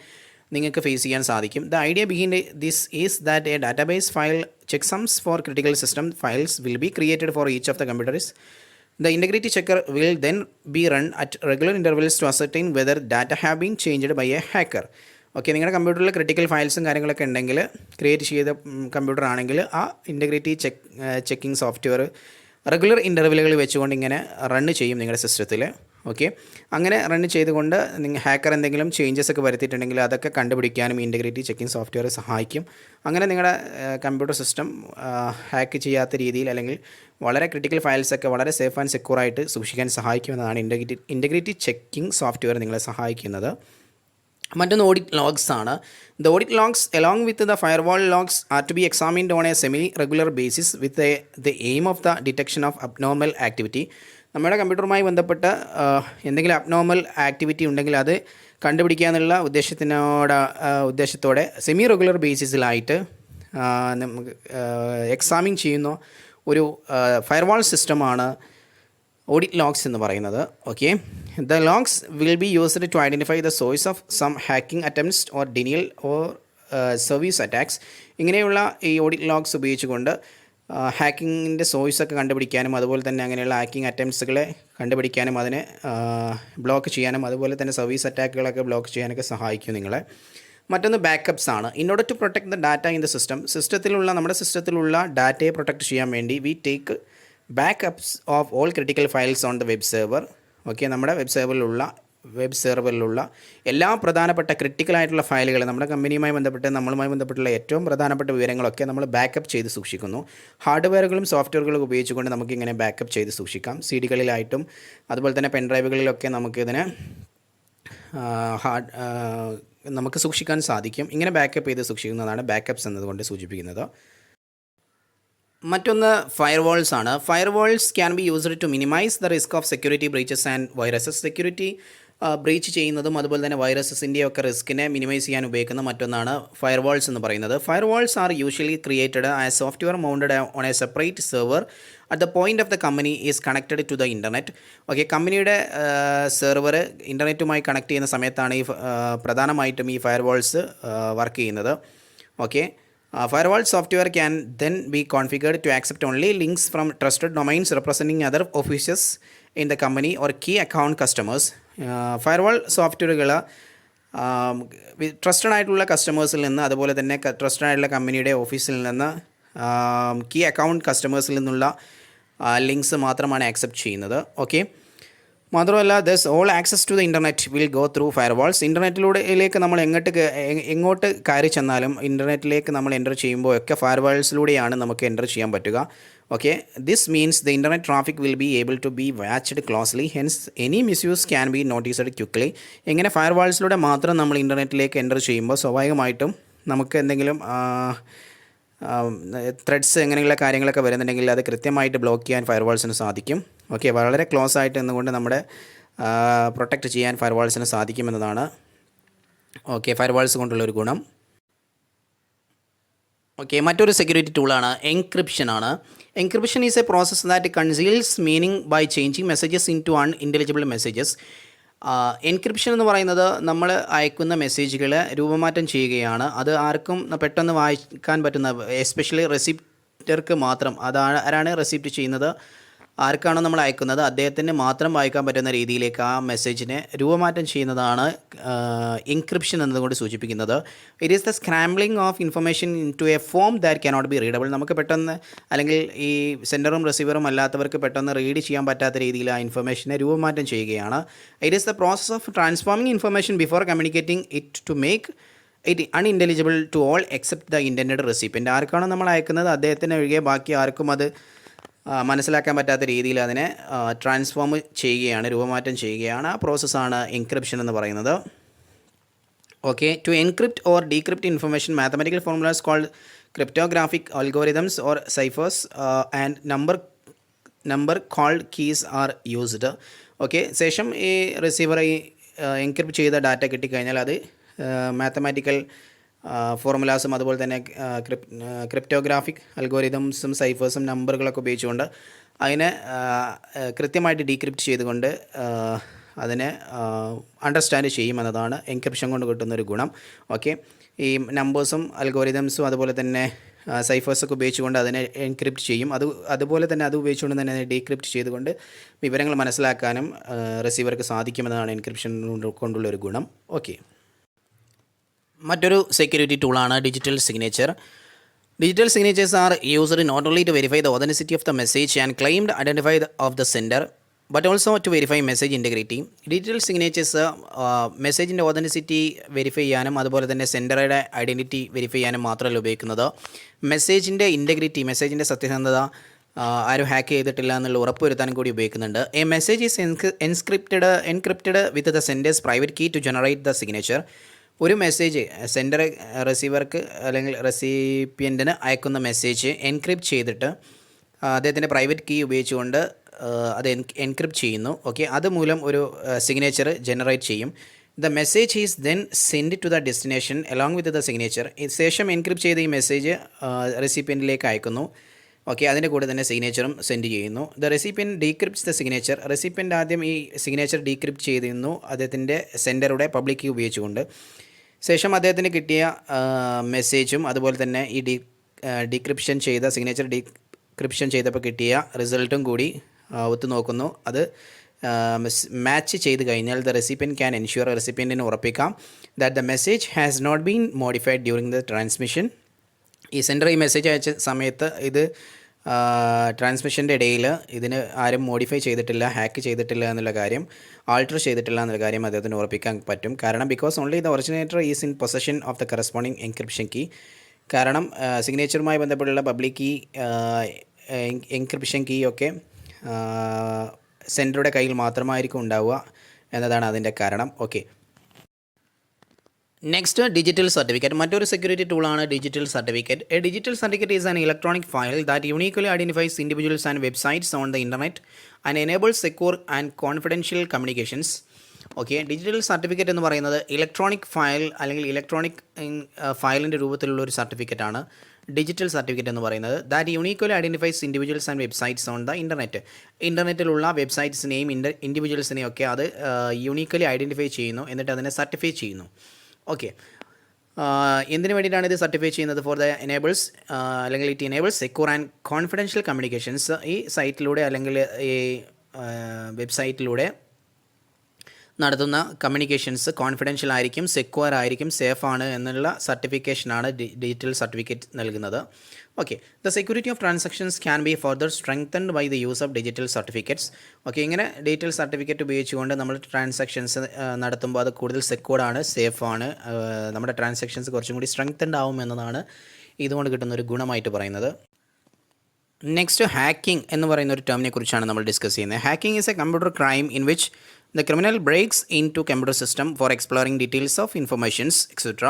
നിങ്ങൾക്ക് ഫേസ് ചെയ്യാൻ സാധിക്കും. The idea behind this is that a database file checksums for critical system files will be created for each of the computers. The integrity checker will then be run at regular intervals to ascertain whether data have been changed by a hacker. Okay, നിങ്ങളുടെ കമ്പ്യൂട്ടറിൽ critical ഫയൽസും കാര്യങ്ങളൊക്കെ ഉണ്ടെങ്കിൽ, create ചെയ്ത computer ആണെങ്കിൽ ആ integrity checking software regular ഇൻ്റർവെലുകൾ വെച്ചുകൊണ്ട് ഇങ്ങനെ run ചെയ്യും നിങ്ങളുടെ സിസ്റ്റത്തിൽ. ഓക്കെ, അങ്ങനെ റണ്ണ് ചെയ്തുകൊണ്ട് ഹാക്കർ എന്തെങ്കിലും ചേഞ്ചസ് ഒക്കെ വരുത്തിയിട്ടുണ്ടെങ്കിൽ അതൊക്കെ കണ്ടുപിടിക്കാനും ഇൻറ്റഗ്രിറ്റി ചെക്കിംഗ് സോഫ്റ്റ്വെയർ സഹായിക്കും. അങ്ങനെ നിങ്ങളുടെ കമ്പ്യൂട്ടർ സിസ്റ്റം ഹാക്ക് ചെയ്യാത്ത രീതിയിൽ അല്ലെങ്കിൽ വളരെ ക്രിട്ടിക്കൽ ഫയൽസൊക്കെ വളരെ സേഫ് ആൻഡ് സെക്യൂറായിട്ട് സൂക്ഷിക്കാൻ സഹായിക്കുമെന്നതാണ് ഇൻറ്റഗ്രിറ്റി ചെക്കിംഗ് സോഫ്റ്റ്വെയർ നിങ്ങളെ സഹായിക്കുന്നത്. മറ്റൊന്ന് ഓഡിറ്റ് ലോഗ്സ് ആണ്. The audit logs along with the firewall logs are to be examined on a semi regular basis with the aim of the detection of abnormal activity. നമ്മുടെ കമ്പ്യൂട്ടറുമായി ബന്ധപ്പെട്ട എന്തെങ്കിലും abnormal activity ഉണ്ടെങ്കിൽ അത് കണ്ടുപിടിക്കുക എന്നുള്ള ഉദ്ദേശത്തോടെ സെമി റെഗുലർ ബേസിസിലായിട്ട് നമുക്ക് എക്സാമിൻ ചെയ്യുന്ന ഒരു ഫയർവാൾ സിസ്റ്റമാണ് ഓഡിറ്റ് ലോഗ്സ് എന്ന് പറയുന്നത്. Okay, The logs will be used to identify the source of some hacking attempts or denial or service attacks. ഇങ്ങനെയുള്ള ഈ ഓഡിറ്റ് ലോഗ്സ് ഉപയോഗിച്ചുകൊണ്ട് ഹാക്കിങ്ങിൻ്റെ സോഴ്സൊക്കെ കണ്ടുപിടിക്കാനും അതുപോലെ തന്നെ അങ്ങനെയുള്ള ഹാക്കിംഗ് അറ്റംപ്റ്റ്സുകളെ കണ്ടുപിടിക്കാനും അതിനെ ബ്ലോക്ക് ചെയ്യാനും അതുപോലെ തന്നെ സർവീസ് അറ്റാക്കുകളൊക്കെ ബ്ലോക്ക് ചെയ്യാനൊക്കെ സഹായിക്കും നിങ്ങളെ. മറ്റൊന്ന് ബാക്കപ്സ് ആണ്. In order to protect the data in the നമ്മുടെ സിസ്റ്റത്തിലുള്ള ഡാറ്റയെ പ്രൊട്ടക്ട് ചെയ്യാൻ വേണ്ടി we take backups of all critical files on the web server. Okay, നമ്മുടെ വെബ് സെർവറിലുള്ള എല്ലാ പ്രധാനപ്പെട്ട ക്രിട്ടിക്കലായിട്ടുള്ള ഫയലുകൾ നമ്മുടെ കമ്പനിയുമായി ബന്ധപ്പെട്ട് നമ്മളുമായി ബന്ധപ്പെട്ടുള്ള ഏറ്റവും പ്രധാനപ്പെട്ട വിവരങ്ങളൊക്കെ നമ്മൾ ബാക്കപ്പ് ചെയ്ത് സൂക്ഷിക്കുന്നു. ഹാർഡ്വെയറുകളും സോഫ്റ്റ്വെയറുകളും ഉപയോഗിച്ചുകൊണ്ട് നമുക്കിങ്ങനെ ബാക്കപ്പ് ചെയ്ത് സൂക്ഷിക്കാം. CD-കളിലായിട്ടും അതുപോലെ തന്നെ പെൻഡ്രൈവുകളിലൊക്കെ നമുക്കിതിനെ നമുക്ക് സൂക്ഷിക്കാൻ സാധിക്കും. ഇങ്ങനെ ബാക്കപ്പ് ചെയ്ത് സൂക്ഷിക്കുന്നതാണ് ബാക്കപ്സ് എന്നതുകൊണ്ട് സൂചിപ്പിക്കുന്നത്. മറ്റൊന്ന് ഫയർവാൾസ് ആണ്. Firewalls can be used to minimise the risk of security breaches and viruses. Security breach ചെയ്യുന്നതും അതുപോലെ തന്നെ വൈറസസിൻ്റെയൊക്കെ റിസ്കിനെ മിനിമൈസ് ചെയ്യാൻ ഉപയോഗിക്കുന്ന മറ്റൊന്നാണ് ഫയർവാൾസ് എന്ന് പറയുന്നത്. Firewalls are usually created as software mounted on a separate server at the point of the company is connected to the internet. Okay, കമ്പനിയുടെ server ഇൻ്റർനെറ്റുമായി കണക്ട് ചെയ്യുന്ന സമയത്താണ് ഈ പ്രധാനമായിട്ടും ഈ ഫയർവാൾസ് വർക്ക് ചെയ്യുന്നത്. Okay, firewall software can then be configured to accept only links from trusted domains representing other offices in the company or key account customers. Firewall സോഫ്റ്റ്വെയറുകൾ trusted ആയിട്ടുള്ള കസ്റ്റമേഴ്സിൽ നിന്ന് അതുപോലെ തന്നെ ട്രസ്റ്റഡ് ആയിട്ടുള്ള കമ്പനിയുടെ ഓഫീസിൽ നിന്ന് കീ അക്കൗണ്ട് കസ്റ്റമേഴ്സിൽ നിന്നുള്ള ലിങ്ക്സ് മാത്രമാണ് ആക്സെപ്റ്റ് ചെയ്യുന്നത്. ഓക്കെ, മാത്രമല്ല thus all access to the internet will go through firewalls. ഇൻ്റർനെറ്റിലൂടെയിലേക്ക് നമ്മൾ എങ്ങോട്ട് കയറി ചെന്നാലും ഇൻ്റർനെറ്റിലേക്ക് നമ്മൾ എൻ്റർ ചെയ്യുമ്പോൾ ഒക്കെ ഫയർവാൾസിലൂടെയാണ് നമുക്ക് എൻ്റർ ചെയ്യാൻ പറ്റുക. Okay, this means the internet traffic will be able to be watched closely, hence any misuse can be noticed quickly. ഇങ്ങനെ ഫയർവാൾസിലൂടെ മാത്രം നമ്മൾ ഇൻ്റർനെറ്റിലേക്ക് എൻ്റർ ചെയ്യുമ്പോൾ സ്വാഭാവികമായിട്ടും നമുക്ക് എന്തെങ്കിലും ത്രെഡ്സ് അങ്ങനെയുള്ള കാര്യങ്ങളൊക്കെ വരുന്നുണ്ടെങ്കിൽ അത് കൃത്യമായിട്ട് ബ്ലോക്ക് ചെയ്യാൻ ഫയർവാൾസിന് സാധിക്കും. ഓക്കെ, വളരെ ക്ലോസ് ആയിട്ട് നിന്നുകൊണ്ട് നമ്മുടെ പ്രൊട്ടക്റ്റ് ചെയ്യാൻ ഫയർവാൾസിന് സാധിക്കുമെന്നതാണ് ഓക്കെ ഫയർവാൾസ് കൊണ്ടുള്ളൊരു ഗുണം. ഓക്കെ, മറ്റൊരു സെക്യൂരിറ്റി ടൂളാണ് encryption. Encryption is a process that conceals meaning by changing messages into unintelligible messages. Encryption എന്ന് പറയുന്നത് നമ്മൾ അയക്കുന്ന മെസ്സേജുകൾ രൂപമാറ്റം ചെയ്യുകയാണ്. അത് ആർക്കും പെട്ടെന്ന് വായിക്കാൻ പറ്റുന്ന, എസ്പെഷ്യലി റെസിപ്റ്റർക്ക് മാത്രം, ആരാണ് റെസിപ്റ്റ് ചെയ്യുന്നത്, ആർക്കാണോ നമ്മൾ അയക്കുന്നത് അദ്ദേഹത്തിന് മാത്രം വായിക്കാൻ പറ്റുന്ന രീതിയിലേക്ക് ആ മെസ്സേജിനെ രൂപമാറ്റം ചെയ്യുന്നതാണ് എൻക്രിപ്ഷൻ എന്നതുകൊണ്ട് സൂചിപ്പിക്കുന്നത്. It is the scrambling of information into a form that cannot be readable. നമുക്ക് പെട്ടെന്ന് അല്ലെങ്കിൽ ഈ സെൻഡറും റിസീവറും അല്ലാത്തവർക്ക് പെട്ടെന്ന് റീഡ് ചെയ്യാൻ പറ്റാത്ത രീതിയിൽ ആ ഇൻഫർമേഷനെ രൂപമാറ്റം ചെയ്യുകയാണ്. It is the process of transforming information before communicating it to make it unintelligible to all except the intended recipient. ആർക്കാണോ നമ്മൾ അയക്കുന്നത് അദ്ദേഹത്തിന് ഒഴികെ ബാക്കി ആർക്കും അത് മനസ്സിലാക്കാൻ പറ്റാത്ത രീതിയിൽ അതിനെ ട്രാൻസ്ഫോം ചെയ്യുകയാണ്, രൂപമാറ്റം ചെയ്യുകയാണ്. ആ പ്രോസസ്സാണ് എൻക്രിപ്ഷൻ എന്ന് പറയുന്നത്. Okay, to encrypt or decrypt information mathematical formulas called cryptographic algorithms or ciphers and number called keys are used. Okay, ശേഷം ഈ റിസീവർ ഈ എൻക്രിപ്റ്റ് ചെയ്ത ഡാറ്റ കിട്ടിക്കഴിഞ്ഞാൽ അത് മാത്തമാറ്റിക്കൽ ഫോർമുലാസും അതുപോലെ തന്നെ ക്രിപ്റ്റോഗ്രാഫിക് അൽഗോരിതംസും സൈഫേഴ്സും നമ്പറുകളൊക്കെ ഉപയോഗിച്ചുകൊണ്ട് അതിനെ കൃത്യമായിട്ട് ഡീക്രിപ്റ്റ് ചെയ്തുകൊണ്ട് അതിനെ അണ്ടർസ്റ്റാൻഡ് ചെയ്യുമെന്നതാണ് എൻക്രിപ്ഷൻ കൊണ്ട് കിട്ടുന്നൊരു ഗുണം. ഓക്കെ, ഈ നമ്പേഴ്സും അൽഗോരിതംസും അതുപോലെ തന്നെ സൈഫേഴ്സൊക്കെ ഉപയോഗിച്ചുകൊണ്ട് അതിനെ എൻക്രിപ്റ്റ് ചെയ്യും. അതുപോലെ തന്നെ അത് ഉപയോഗിച്ചുകൊണ്ട് തന്നെ അതിനെ ഡീക്രിപ്റ്റ് ചെയ്തുകൊണ്ട് വിവരങ്ങൾ മനസ്സിലാക്കാനും റിസീവർക്ക് സാധിക്കുമെന്നതാണ് എൻക്രിപ്ഷൻ കൊണ്ടുള്ളൊരു ഗുണം. ഓക്കെ, മറ്റൊരു സെക്യൂരിറ്റി ടൂളാണ് digital signature. Digital signatures are used not only to verify the authenticity of the message and claimed identify of the sender but also to verify message integrity. Digital signatures മെസ്സേജിൻ്റെ authenticity verify ചെയ്യാനും അതുപോലെ തന്നെ സെൻഡറുടെ identity verify ചെയ്യാനും മാത്രമല്ല ഉപയോഗിക്കുന്നത്. മെസ്സേജിൻ്റെ integrity, മെസ്സേജിൻ്റെ സത്യസന്ധത ആരും hack ചെയ്തിട്ടില്ല എന്നുള്ള ഉറപ്പ് വരുത്താനും കൂടി ഉപയോഗിക്കുന്നുണ്ട്. A message is encrypted with the sender's private key to generate the signature. ഒരു മെസ്സേജ് സെൻഡർ റിസീവർക്ക് അല്ലെങ്കിൽ റെസിപ്പിയൻറ്റിന് അയക്കുന്ന മെസ്സേജ് എൻക്രിപ്റ്റ് ചെയ്തിട്ട് അദ്ദേഹത്തിൻ്റെ പ്രൈവറ്റ് കീ ഉപയോഗിച്ചുകൊണ്ട് അത് എൻക്രിപ്റ്റ് ചെയ്യുന്നു. ഓക്കെ, അതുമൂലം ഒരു സിഗ്നേച്ചർ ജനറേറ്റ് ചെയ്യും. The message is then send to the destination along with the signature. ശേഷം എൻക്രിപ്റ്റ് ചെയ്ത ഈ മെസ്സേജ് റെസിപ്പിയൻറ്റിലേക്ക് അയക്കുന്നു. ഓക്കെ, അതിൻ്റെ കൂടെ തന്നെ സിഗ്നേച്ചറും സെൻഡ് ചെയ്യുന്നു. The recipient decrypts the signature. Recipient ആദ്യം ഈ സിഗ്നേച്ചർ ഡീക്രിപ്റ്റ് ചെയ്തിരുന്നു അദ്ദേഹത്തിൻ്റെ സെൻഡറുടെ പബ്ലിക് കീ ഉപയോഗിച്ചുകൊണ്ട്. ശേഷം അദ്ദേഹത്തിന് കിട്ടിയ മെസ്സേജും അതുപോലെ തന്നെ ഈ ഡീക്രിപ്ഷൻ ചെയ്ത സിഗ്നേച്ചർ ഡീക്രിപ്ഷൻ ചെയ്തപ്പോൾ കിട്ടിയ റിസൾട്ടും കൂടി ഒത്തു നോക്കുന്നു. അത് മാച്ച് ചെയ്ത് കഴിഞ്ഞാൽ ദ റെസിപ്പിയൻ ക്യാൻ എൻഷ്യൂർ, റെസിപ്പിയൻറ്റിന് ഉറപ്പിക്കാം that the message has not been modified during the transmission. ഈ സെൻഡർ ഈ മെസ്സേജ് അയച്ച സമയത്ത് ഇത് ട്രാൻസ്മിഷൻ്റെ ഇടയിൽ ഇതിന് ആരും മോഡിഫൈ ചെയ്തിട്ടില്ല, ഹാക്ക് ചെയ്തിട്ടില്ല എന്നുള്ള കാര്യം, ആൾട്ടർ ചെയ്തിട്ടില്ല എന്നുള്ള കാര്യം അദ്ദേഹത്തിന് ഉറപ്പിക്കാൻ പറ്റും. കാരണം because only the originator is in possession of the corresponding encryption key. കാരണം സിഗ്നേച്ചറുമായി ബന്ധപ്പെട്ടുള്ള പബ്ലിക് കീ, എൻക്രിപ്ഷൻ കീ ഒക്കെ സെൻഡറുടെ കയ്യിൽ മാത്രമായിരിക്കും ഉണ്ടാവുക എന്നതാണ് അതിൻ്റെ കാരണം. Okay, next digital certificate. മറ്റൊരു സെക്യൂരിറ്റി ടൂളാണ് digital certificate. A digital certificate is an electronic file that uniquely identifies individuals and websites on the internet and enables secure and confidential communications. Okay, digital certificate എന്ന് പറയുന്നത് electronic file അല്ലെങ്കിൽ electronic ഫയലിൻ്റെ രൂപത്തിലുള്ള ഒരു സർട്ടിഫിക്കറ്റാണ് digital certificate എന്ന് പറയുന്നത്. That uniquely identifies individuals and websites on the internet. ഇൻ്റർനെറ്റിലുള്ള വെബ്സൈറ്റ്സിനെയും ഇൻഡിവിജ്വൽസിനെയും ഒക്കെ അത് യൂണിക്കലി ഐഡൻറ്റിഫൈ ചെയ്യുന്നു, എന്നിട്ട് അതിനെ സർട്ടിഫൈ ചെയ്യുന്നു. ഓക്കെ, എന്തിനു വേണ്ടിയിട്ടാണ് ഇത് സർട്ടിഫൈ ചെയ്യുന്നത്? ഫോർ ദ എനേബിൾസ് അല്ലെങ്കിൽ it enables secure and confidential communications. ഈ സൈറ്റിലൂടെ അല്ലെങ്കിൽ ഈ വെബ്സൈറ്റിലൂടെ നടത്തുന്ന കമ്മ്യൂണിക്കേഷൻസ് കോൺഫിഡൻഷ്യൽ ആയിരിക്കും, സെക്യൂർ ആയിരിക്കും, സേഫ് ആണ് എന്നുള്ള സർട്ടിഫിക്കേഷനാണ് ഡിജിറ്റൽ സർട്ടിഫിക്കറ്റ് നൽകുന്നത്. Okay, the security of transactions can be further strengthened by the use of digital certificates. Okay, ഇങ്ങനെ ഡിജിറ്റൽ സർട്ടിഫിക്കറ്റ് ഉപയോഗിച്ചുകൊണ്ട് നമ്മൾ ട്രാൻസാക്ഷൻസ് നടത്തുമ്പോൾ അത് കൂടുതൽ സെക്യൂർഡ് ആണ്, സേഫ് ആണ്, നമ്മുടെ ട്രാൻസാക്ഷൻസ് കുറച്ചും കൂടി സ്ട്രെങ്തൻഡ് ആവും എന്നതാണ് ഇതുകൊണ്ട് കിട്ടുന്ന ഒരു ഗുണമായിട്ട് പറയുന്നത്. നെക്സ്റ്റ്, ഹാക്കിംഗ് എന്ന് പറയുന്ന ഒരു ടേമിനെ കുറിച്ചാണ് നമ്മൾ ഡിസ്കസ് ചെയ്യുന്നത്. Hacking is a computer crime in which the criminal breaks into computer system for exploring details of informations etc.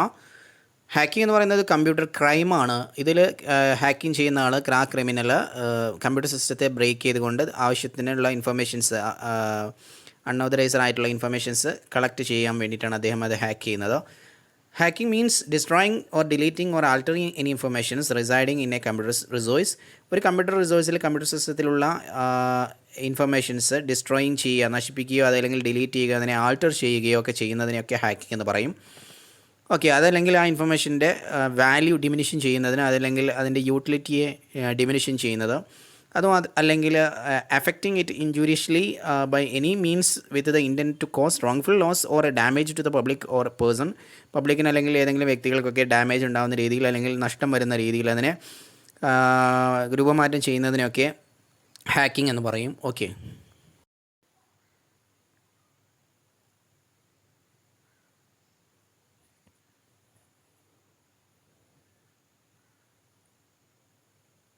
Hacking എന്ന് പറയുന്നത് കമ്പ്യൂട്ടർ ക്രൈമാണ്. ഇതിൽ ഹാക്കിംഗ് ചെയ്യുന്ന ആൾ ക്രിമിനൽ കമ്പ്യൂട്ടർ സിസ്റ്റത്തെ ബ്രേക്ക് ചെയ്തുകൊണ്ട് ആവശ്യത്തിനുള്ള ഇൻഫർമേഷൻസ്, അൺഓതറൈസ്ഡ് ആയിട്ടുള്ള ഇൻഫർമേഷൻസ് കളക്ട് ചെയ്യാൻ വേണ്ടിയിട്ടാണ് അദ്ദേഹം അത് ഹാക്ക് ചെയ്യുന്നത്. Hacking means destroying or deleting or altering any informations residing in A computer resource. ഒരു കമ്പ്യൂട്ടർ റിസോഴ്സിൽ കമ്പ്യൂട്ടർ സിസ്റ്റത്തിലുള്ള ഇൻഫർമേഷൻസ് ഡിസ്ട്രോയിങ് ചെയ്യുക, നശിപ്പിക്കുകയോ അതല്ലെങ്കിൽ ഡിലീറ്റ് ചെയ്യുക, അതിനെ ആൾട്ടർ ചെയ്യുകയോ ഒക്കെ ചെയ്യുന്നതിനെയൊക്കെ ഹാക്കിംഗ് എന്ന് പറയും. ഓക്കെ, അതല്ലെങ്കിൽ ആ ഇൻഫർമേഷൻ്റെ വാല്യൂ ഡിമിനിഷൻ ചെയ്യുന്നതിന്, അതല്ലെങ്കിൽ അതിൻ്റെ യൂട്ടിലിറ്റിയെ ഡിമിനിഷൻ ചെയ്യുന്നത്, അതും അല്ലെങ്കിൽ affecting it injuriously by any means with the intent to cause wrongful loss or damage to the public or person. പബ്ലിക്കിന് അല്ലെങ്കിൽ ഏതെങ്കിലും വ്യക്തികൾക്കൊക്കെ ഡാമേജ് ഉണ്ടാകുന്ന രീതിയിൽ അല്ലെങ്കിൽ നഷ്ടം വരുന്ന രീതിയിൽ അതിനെ രൂപമാറ്റം ചെയ്യുന്നതിനൊക്കെ ഹാക്കിംഗ് എന്ന് പറയും. ഓക്കെ.